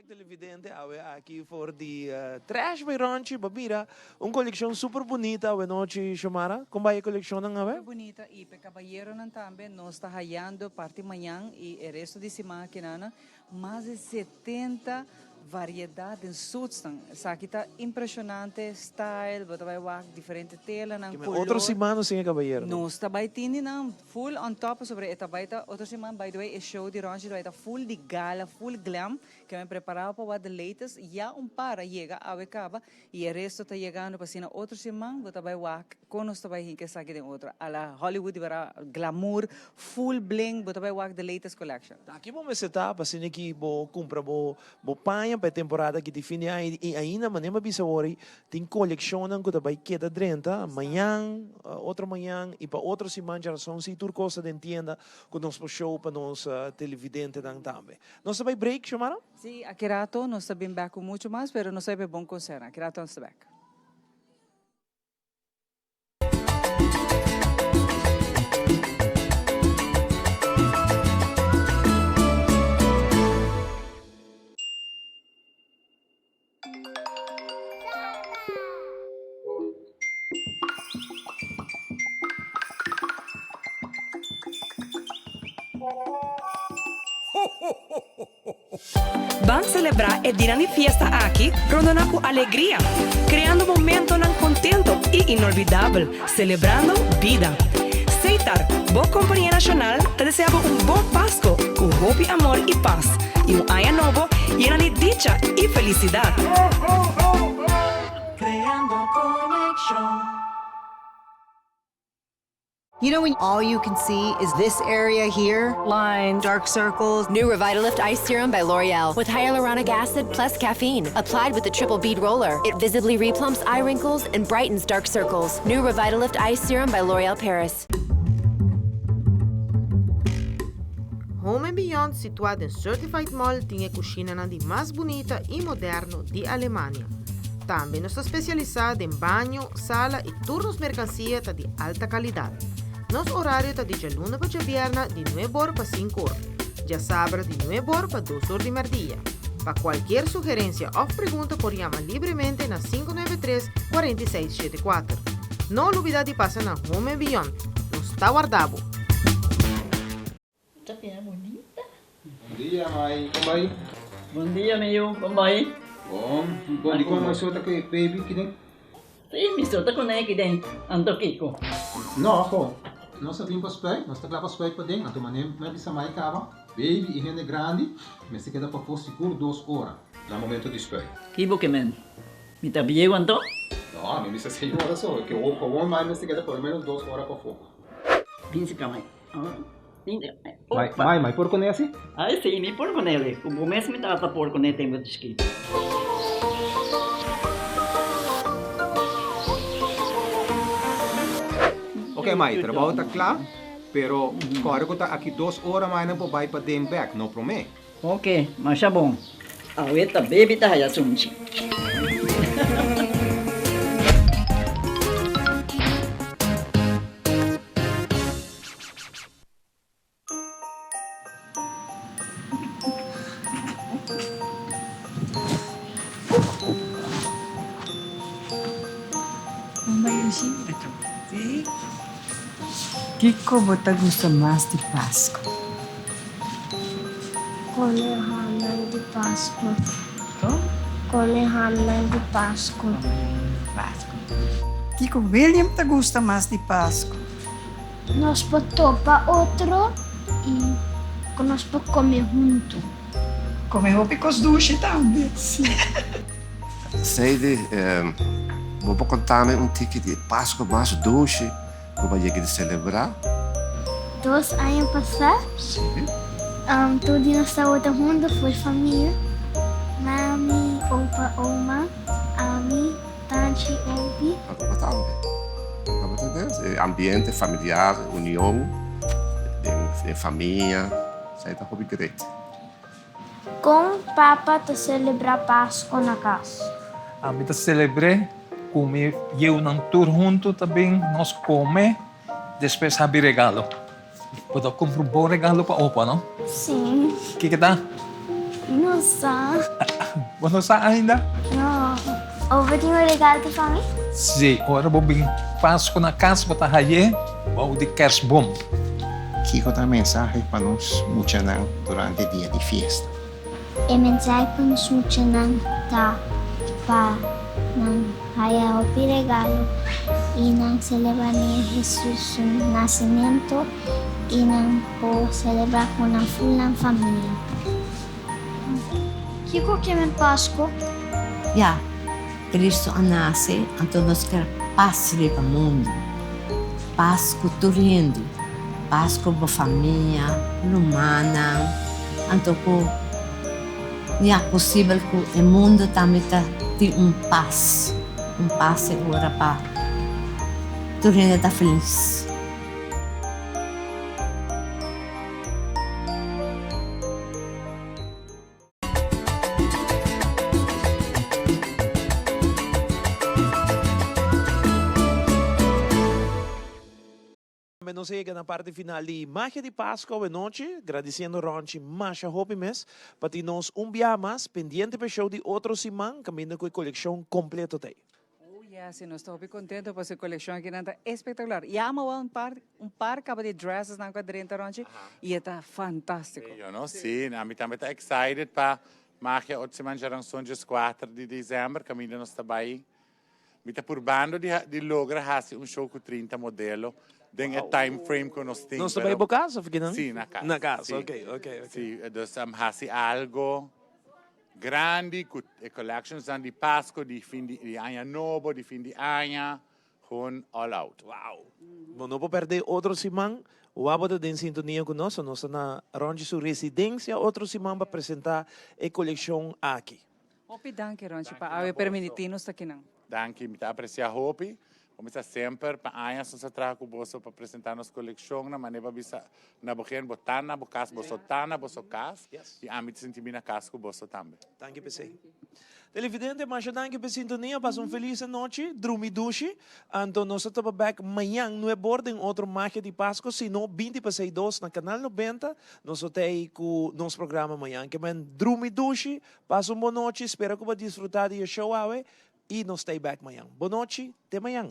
televidente, aqui for de Trash by Ronchi, babira, coleção super bonita, a noite chamara, como vai a coleção não é?
Bonita e para caballero não também nós está hallando parte manhã e o resto de semana que nana mais de 70 variedade de suits. Aqui está impressionante style, você vai ver diferente tela, não color.
Outra semana sem caballero.
Nós está vai tini não full on top sobre esta vai tá outra semana by the way é show de Ronchi vai tá full de gala, full glam que me preparado para o the latest já para chega a acaba e o resto está chegando para cima outra semana você vai ver com nós está vai que sabe de outra a la Hollywood vai glamour full bling você vai ver the latest collection.
Aqui vamos setar para cima que vou comprar vou panha para temporada que define e ainda manema bisawori tem coleção que tá vai queda drenta amanhã outra manhã e para outra semana já são se tur coisa de tienda com nós show para nós televidente também. Nós vai break chamaram?
Sim, aqui rato nós está bem back com muito mais, pero não sabe bom concern. Aqui rato nós está back.
Van celebrar el día de fiesta aquí, rondando con alegría, creando momentos tan contentos y inolvidables, celebrando vida. Seitar, Boa Companhia Nacional, te deseamos un buen Pasco, con hope, amor y paz, y un año nuevo lleno de dicha y felicidad.
Creando conexión.
You know when all you can see is this area here? Lines, dark circles.
New Revitalift Eye Serum by L'Oreal with hyaluronic acid plus caffeine. Applied with the triple bead roller. It visibly replumps eye wrinkles and brightens dark circles. New Revitalift Eye Serum by L'Oreal Paris.
Home & Beyond, situado em Certified Mall, tem a cozinha de mais bonita e moderno de Alemanha. Também está especializada em banho, sala e turnos mercancia de alta qualidade. Nosso horário está de luna para viernes de 9 horas para 5 horas. Já sábado de 9 horas para 2 horas de meio-dia. Para qualquer sugerência ou pergunta, pode chamar livremente na 593-4674. Não olvide de passar na Home & Beyond. Nos está guardado.
Tapinha bonita.
Bom dia, mãe. Como vai?
Bom dia, meu. Como vai?
Bom. Bom, como vai ser que baby que nem?
Sim, me solta com ele que tem. Ando Kiko.
Não, pô. Nós vimos para os pés, nós estamos para os pés para dentro. Então, mané, me bisa mais cava. Baby e gente grande, mas se queda para for seguro 2 horas. No momento de espera.
Kibo que men. Me tá bem quanto?
Não, me bisa 6 horas só. Que o bom mais se queda pelo menos 2 horas para fora.
Pince camai.
Mãe, por conhece?
Ah, sim, me por com ele. O começo me tá por com ele tem muito escrito.
Ok, mãe, trabalho está claro, pero agora que está aqui 2 horas mais não vai para dem back, não promete.
Ok, mas é bom. A outra baby tá já sunchi.
Kiko você gosta mais de Pasco?
Come ramen de Pasco. Come ramen de Pasco.
Kiko William te gosta mais de Pasco?
Nós podemos para outro e nós podemos comer junto.
Come roupa com os dois também.
Seide, vou contar-me tique de Páscoa mais doce, como a gente celebrar.
2 anos passados,
Sim.
tudo nessa outra mundo foi família. Mami, opa, oma, ami, tanti, opi.
Agora também. Ambiente familiar, união, de família, isso aí tá hobby great.
Com papa te celebrar Páscoa na casa.
A gente celebrei, comer eu não tour junto também, nós come, depois abrir regalo. Pode comprar bom regalo para opa, não?
Sim.
O que dá?
Nossa.
Você sabe ainda?
Não. Ou tem um regalo para mim?
Sim, agora vou vir Pasco na casa, vou estar aí, vou de kerstboom.
Kiko tá mensagem para nós, muito durante o dia de festa.
E mensagem para nos funcionar tá para não haya o regalo e não celebrar Jesus nascimento e não por celebrar com a full família. Kiko que é Pasco?
Ja, Cristo nasce, então nós queremos paz para o mundo. Paz culturando, paz com a família, humana. Então, é possível que o mundo também tenha paz agora para todo mundo estar feliz.
Nos chega na parte final de Magia de Pasco e noite, agradecendo Ronchi Masha Hopi Mes, para ti nos dia mais pendiente para show de outro semana, caminhando com a coleção completa aí.
Oh, yes, nós estamos bem contentes com essa coleção aqui, está espetacular. E há um par de dresses na quadrenta, Ronchi, e está fantástico.
Eu não sei, a mim também está excited para Magia, outra semana já são dias 4 de dezembro, caminhando nós trabalhamos. Me está por bando de lograr um show com 30 modelos. Den é time frame que nós temos.
Nós também em casa, fica
Sim, na casa.
Na casa,
sim.
ok.
Sim, então algo grande, com collections de Pasco, de fim de ano novo, de fim de ano, com all out.
Wow. Bom, não vou perder outro semana. O Abota tem sintonia conosco, nós estamos na Ronchi sua residência, outro semana para apresentar a coleção aqui.
Hopi, danke, Ronchi, para permitir-nos aqui não.
Danke, me apreciar Hopi. Vamos sempre para anos nós trago o bolso para apresentar nossa coleção, na maneira bisa na boquinha botar na bocas bolso tana bolso cas e a mim sentir na casa com o bolso também.
Danke você. Televidente, mas danke pela sintonia, passa feliz noite, drumi dushi. Então nós estamos back amanhã no bordo em outro Magia de Pasco, se não 20 para 6 na canal 90, nós estamos aí com nosso programa amanhã, que é drumi dushi. Passa boa noite, espero que você desfrutar do show e nós estamos back amanhã. Boa noite, até amanhã.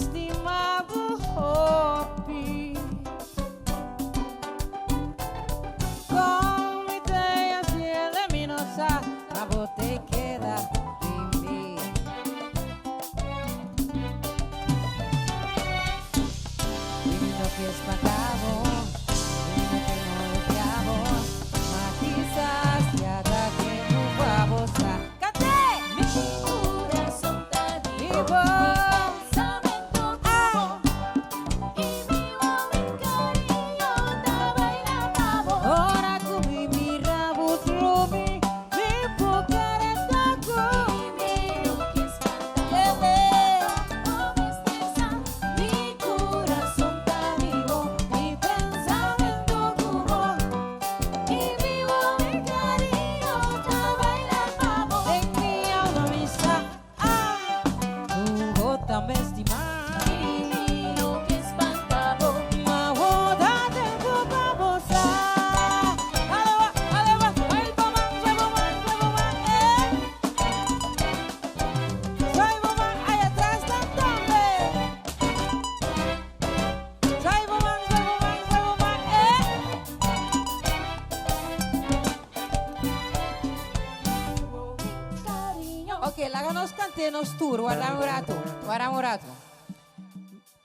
estimavo hopi. Con mi te asiele minosa, ma bote queda bimbi. Divino que espantavo, divino que no lo fiavo, ma quizás ya da que no vamos a cantar. Mi corazón te vivo. Ora come mi rabo trovi, mi può caretaco. Mi corazón está vivo, mi pensamiento como. Y vivo mi cariño, te bailamos. En mi alma me está, tu gota me estima. Oke, láganos cantenos tour, warang urato.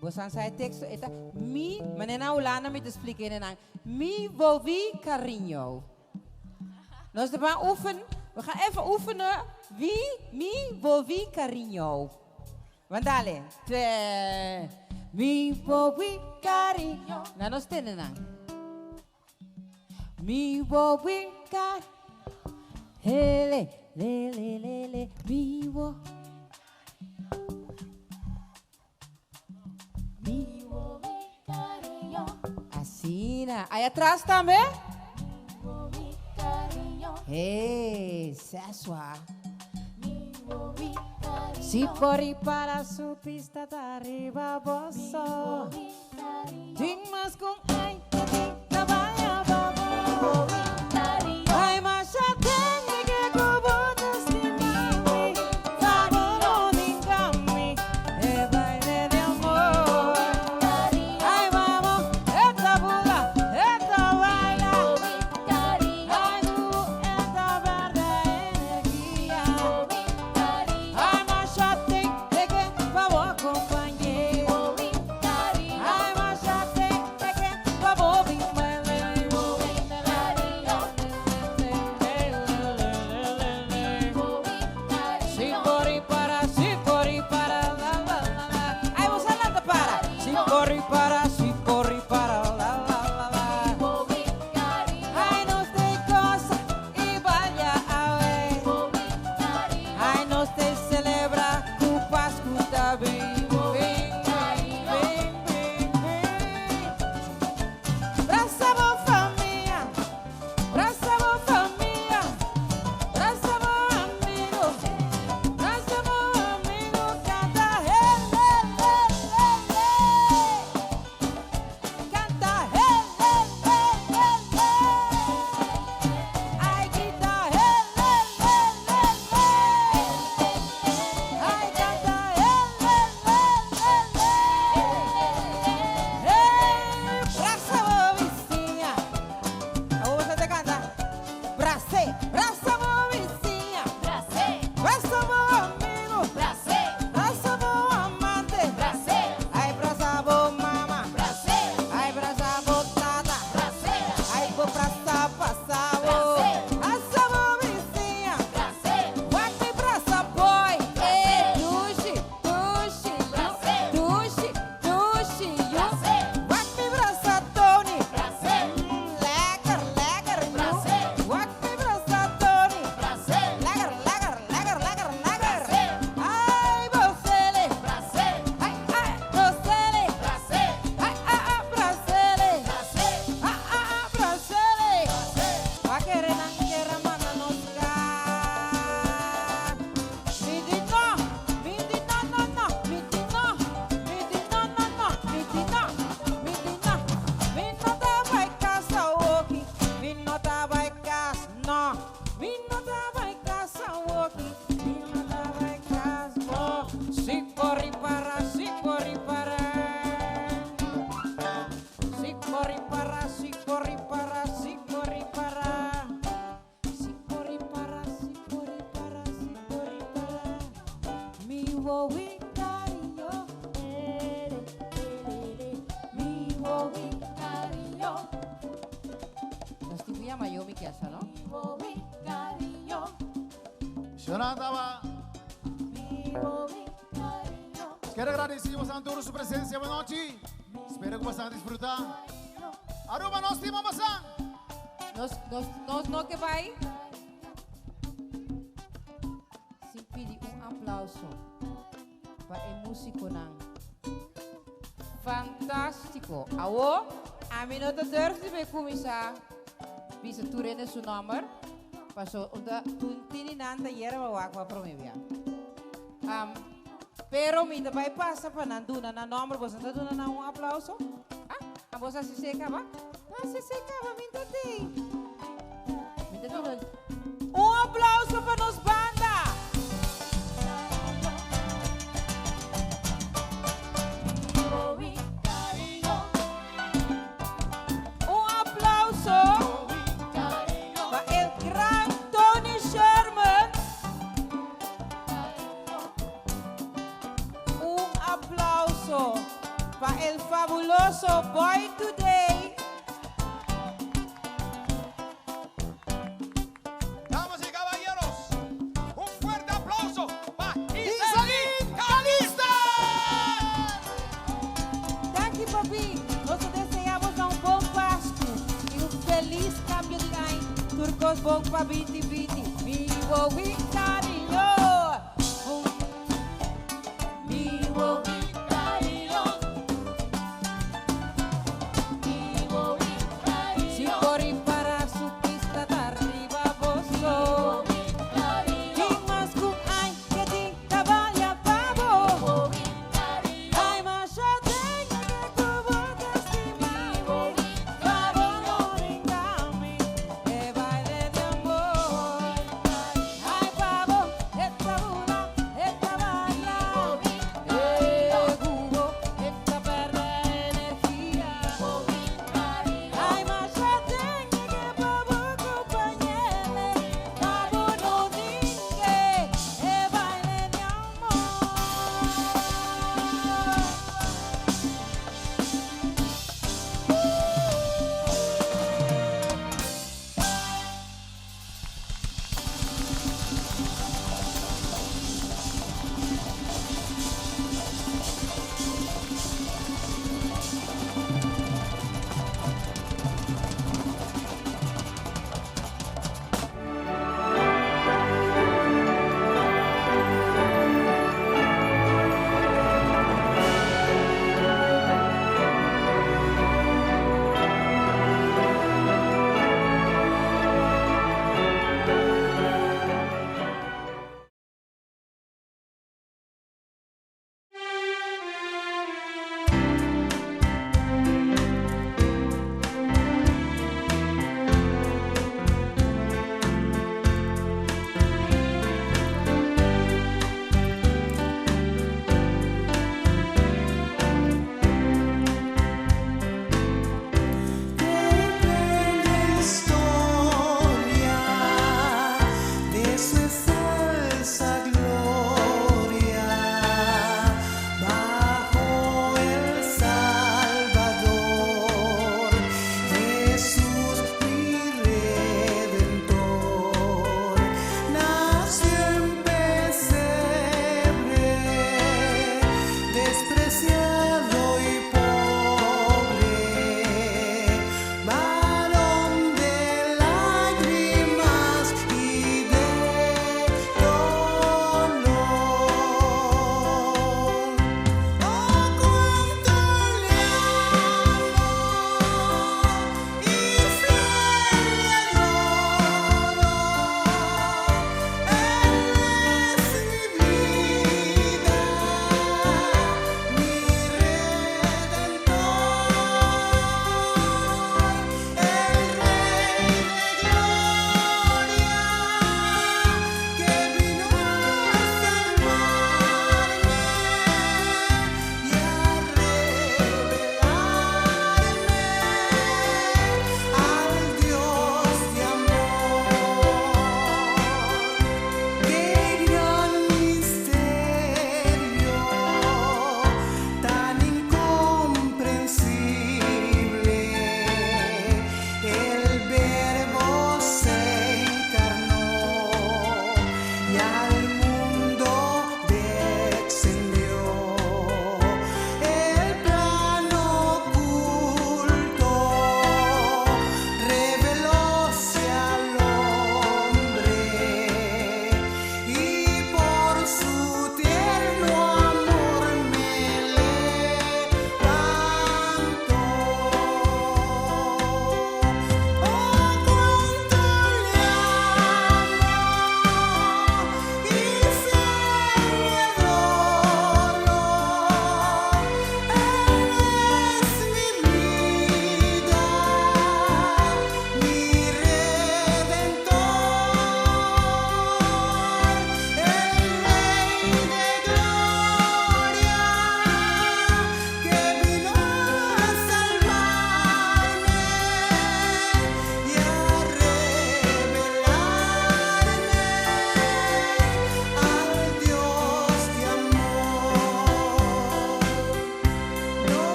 Bosan saya tekst eta mi menena ulana mi te expliqueren aan. Mi volvi cariño. Nos we gaan even oefenen. Wie mi volvi cariño. Want dale. Mi volvi cariño. Na nos tenen aan. Mi volvi cariño. Hele, le, vivo. Vivo mi cariño. Así, ahí atrás también. Vivo mi cariño. Hey, sexua. Vivo mi cariño. Si por ir para su pista de arriba vos sos. Vivo mi cariño. Dimas con ay, te vaya vamos. Vivo mi cariño. Ay, más ya tengo que como destino. Favor dígame, baile de amor. Ay, vamos, esta buga, esta baila. Ay, tú, esta verde energía. Ay, más ya tengo que favor acompañe. Ay, más ya tengo que favor
Nada. Quero agradecemos a todos su presencia esta noche. Espero que possam disfrutar. Aruba, nós temos maçã.
Nós não que vai. Se pedir aplauso para o músico não. Fantástico. Awo, a mim não durf de começar. Bisa turene su number. Paso onda tuntini nanta yera wawak para mim. Pero minta vai passa para nanduna na number, você tá dando um aplauso? A você se seca ba? Se seca ba minta tem. Minta dando. Aplauso para nos banda. Aplauso para el gran Tony Sherman. Aplauso para el fabuloso Boy Today.
Damas y caballeros, un fuerte aplauso para Isaín Calista.
Daqui, papi, nós desejamos um bom Pasco e feliz cambio de ano. Turcos bom para 2020. Vivo e carinho. Vivo e carinho. Vivo e carinho. Se for ir para su pista de arriba, vos sou. Quem mais com ai que te trabalha para vos. Ai, mas já tenho que cobrar testemunho. Favor, não engane, que baile de amor. Ai, pavo,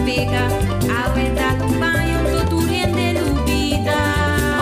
Pega, a verdade, um banho, todo riende lubida.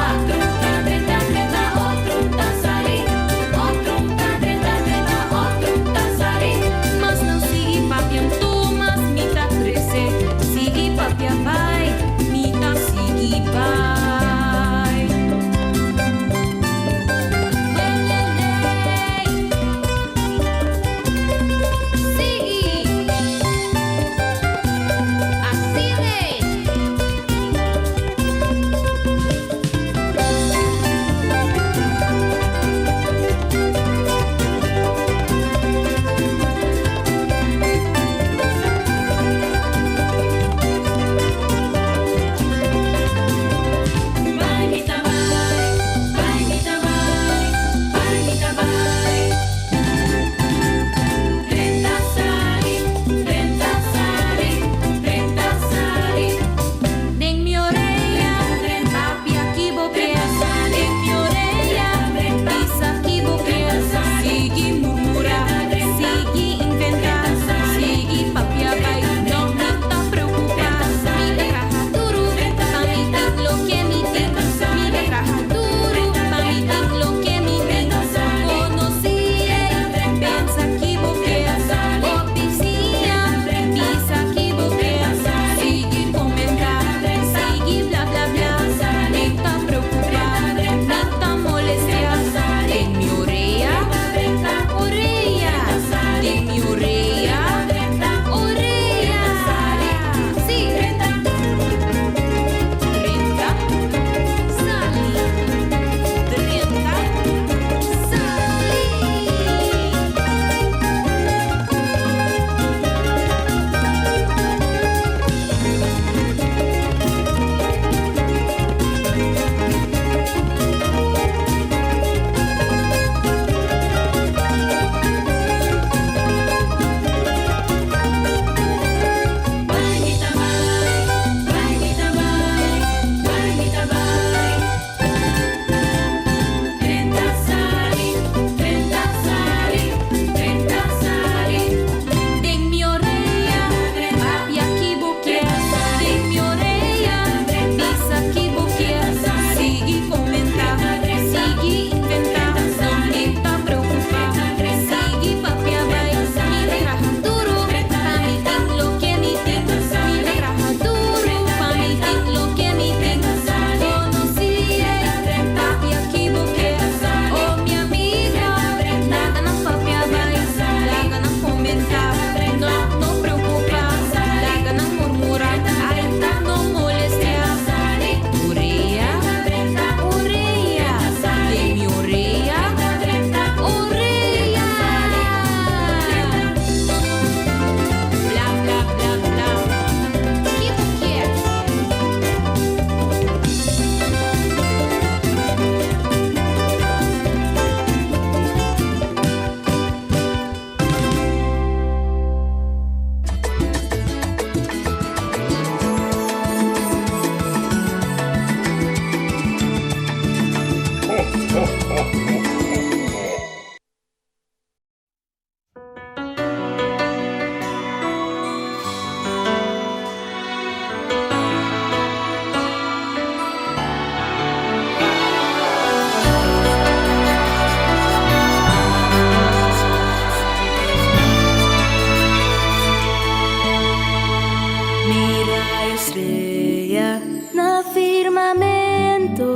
Mira estrella na firmamento,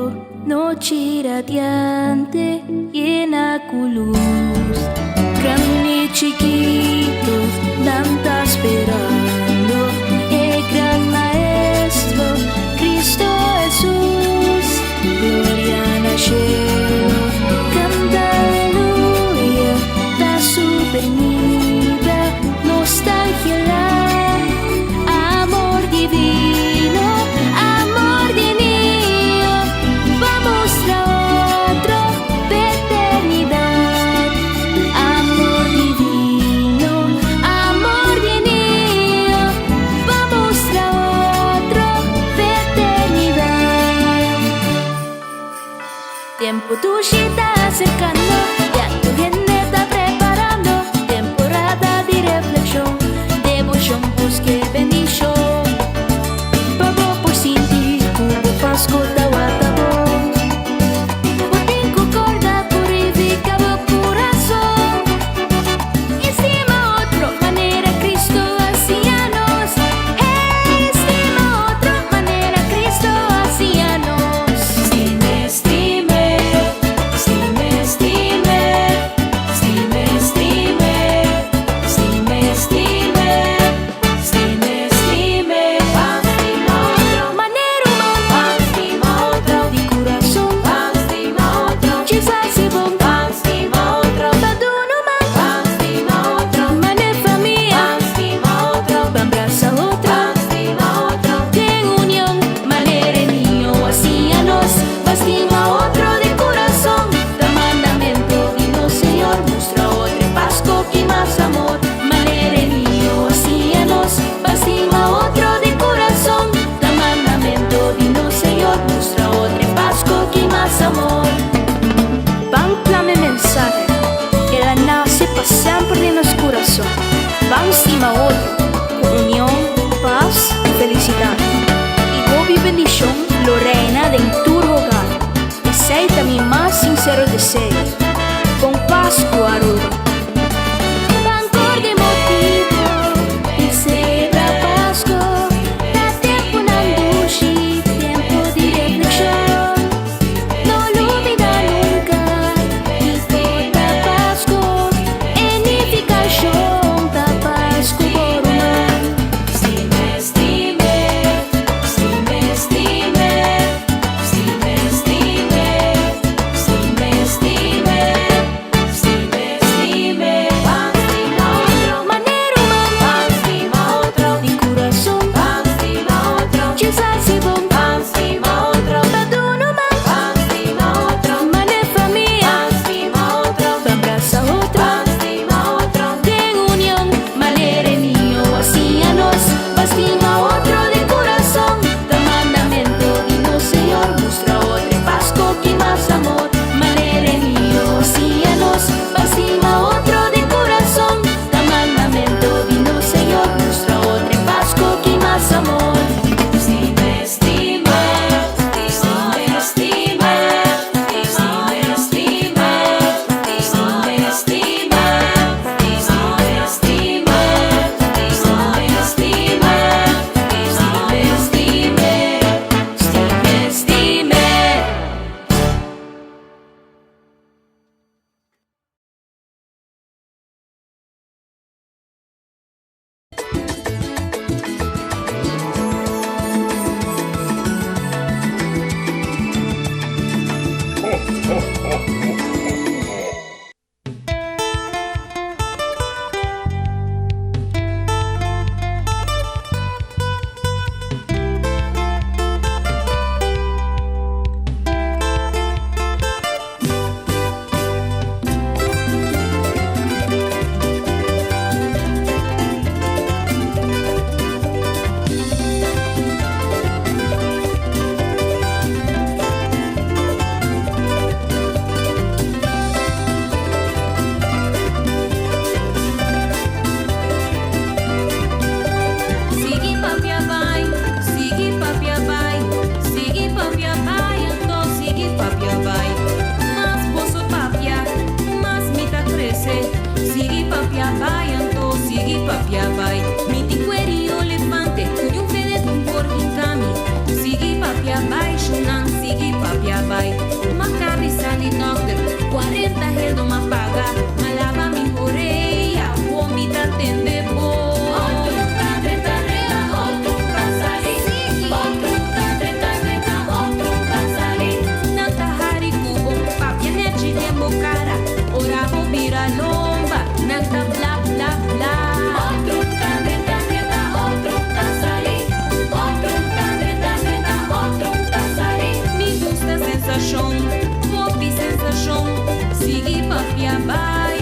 noche radiante llena con luz. Grande y chiquito, tanta esperando, el gran maestro, Cristo Jesús. Gloria al cielo, canta aleluya, da su venida, nostalgia. Divino, amor divino, vamos a otro de eternidad. Amor divino, vamos a otro de eternidad. Tiempo tuyo está acercando, ya tu gente está preparando. Temporada de reflexión, devoción, busque bendición. Pasco tawatabo, botín corda purifica el corazón. Estima otra manera Cristo hacia nos. Estima otra manera Cristo hacia nos. Si me estime, si me estime, si me estime, si me estime, si me estime, otra manera. Amor, van clame mensaje que la nace para siempre en nuestro corazón. Van encima otro, unión, paz, felicidad. Y gobi bendición lo reina de tu hogar. Aceita mi más sincero deseo, con Pasco Aruba. Van por de motivo, y celebra Pasco, da tiempo na luci, tiempo de reflexión. malava mi oreia, vomita tende bo. Outro treta, outro pasali. Outro treta, outro pasali. Nanta hari kubo, papia neti demo cara. Ora vou vira lomba, nanta bla bla bla. Outro treta, outro pasali. Outro treta, outro pasali. Me gusta sensação, pop sensação. Sigue papia vai.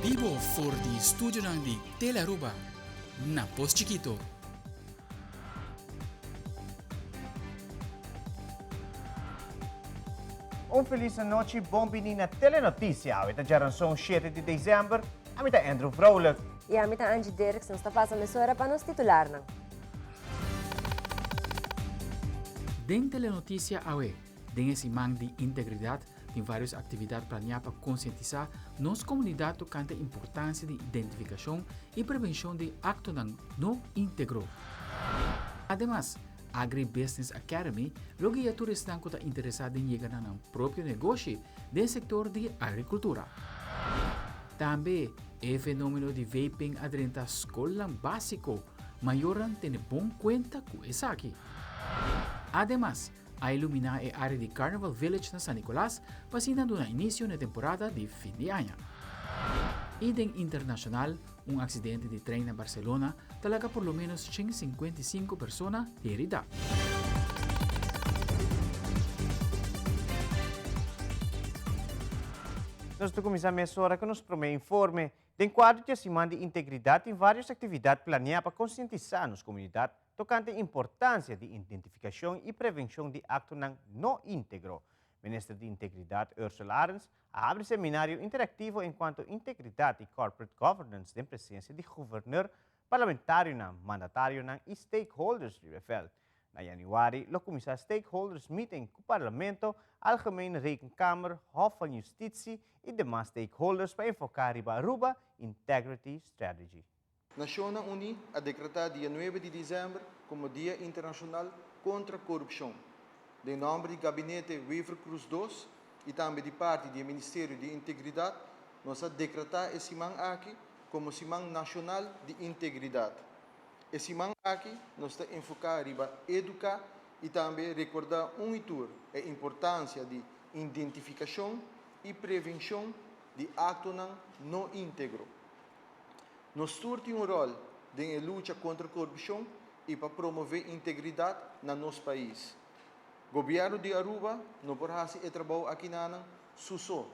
Vivo voor die studio ng di Telaruba na Post Chiquito.
Feliz noite, bom bini na telenotícia. Ito geração 7 de dezembro. Amita Andrew Vrolijk.
E amita Angie Derksen está passando a mesura para nos titular.
Den telenotícia awe, den esse mang de integridade, tem várias atividades planeadas para conscientizar nossa comunidade tocante a importância de identificação e prevenção de actos não íntegro. Ademais, Agribusiness Academy, logo a turistas que estão interessados em chegar no próprio negócio do setor de agricultura. Também, o fenômeno de vaping adentro da escola básica, maioran tem bom conta com isso aqui. Ademais, a iluminar a área de Carnival Village na San Nicolás, pasinando no início da temporada de fim de ano. E den internacional, acidente de trem na Barcelona, talaga por lo menos 155 pessoas heridas.
Nós começamos agora com o nosso primeiro informe. Den quadro de semana de integridade, tem várias atividades planeadas para conscientizar a comunidade tocante a importância de identificação e prevenção de actos não íntegros. O ministro de Integridade, Ursula Arens, abre seminário interativo enquanto integridade e corporate governance da presença de governador, parlamentário, mandatário e stakeholders de Refeld. Na januari, lo começou stakeholders meeting com o Parlamento, Algemene Rekenkamer, Hof van Justitie e demais stakeholders para enfocar a Aruba Integrity Strategy.
Nações Unidas a decretar dia 9 de dezembro como Dia Internacional contra a Corrupção. De nome do Gabinete Weaver Cruz II e também de parte do Ministério de Integridade, nós a decretar esse man aqui como Semana Nacional de Integridade. Esse man aqui nós a enfocar em educar e também recordar a importância de identificação e prevenção de actos não íntegros. Nós temos rol de luta contra a corrupção e para promover integridade no nosso país. O governo de Aruba não pode fazer trabalho aqui na Suso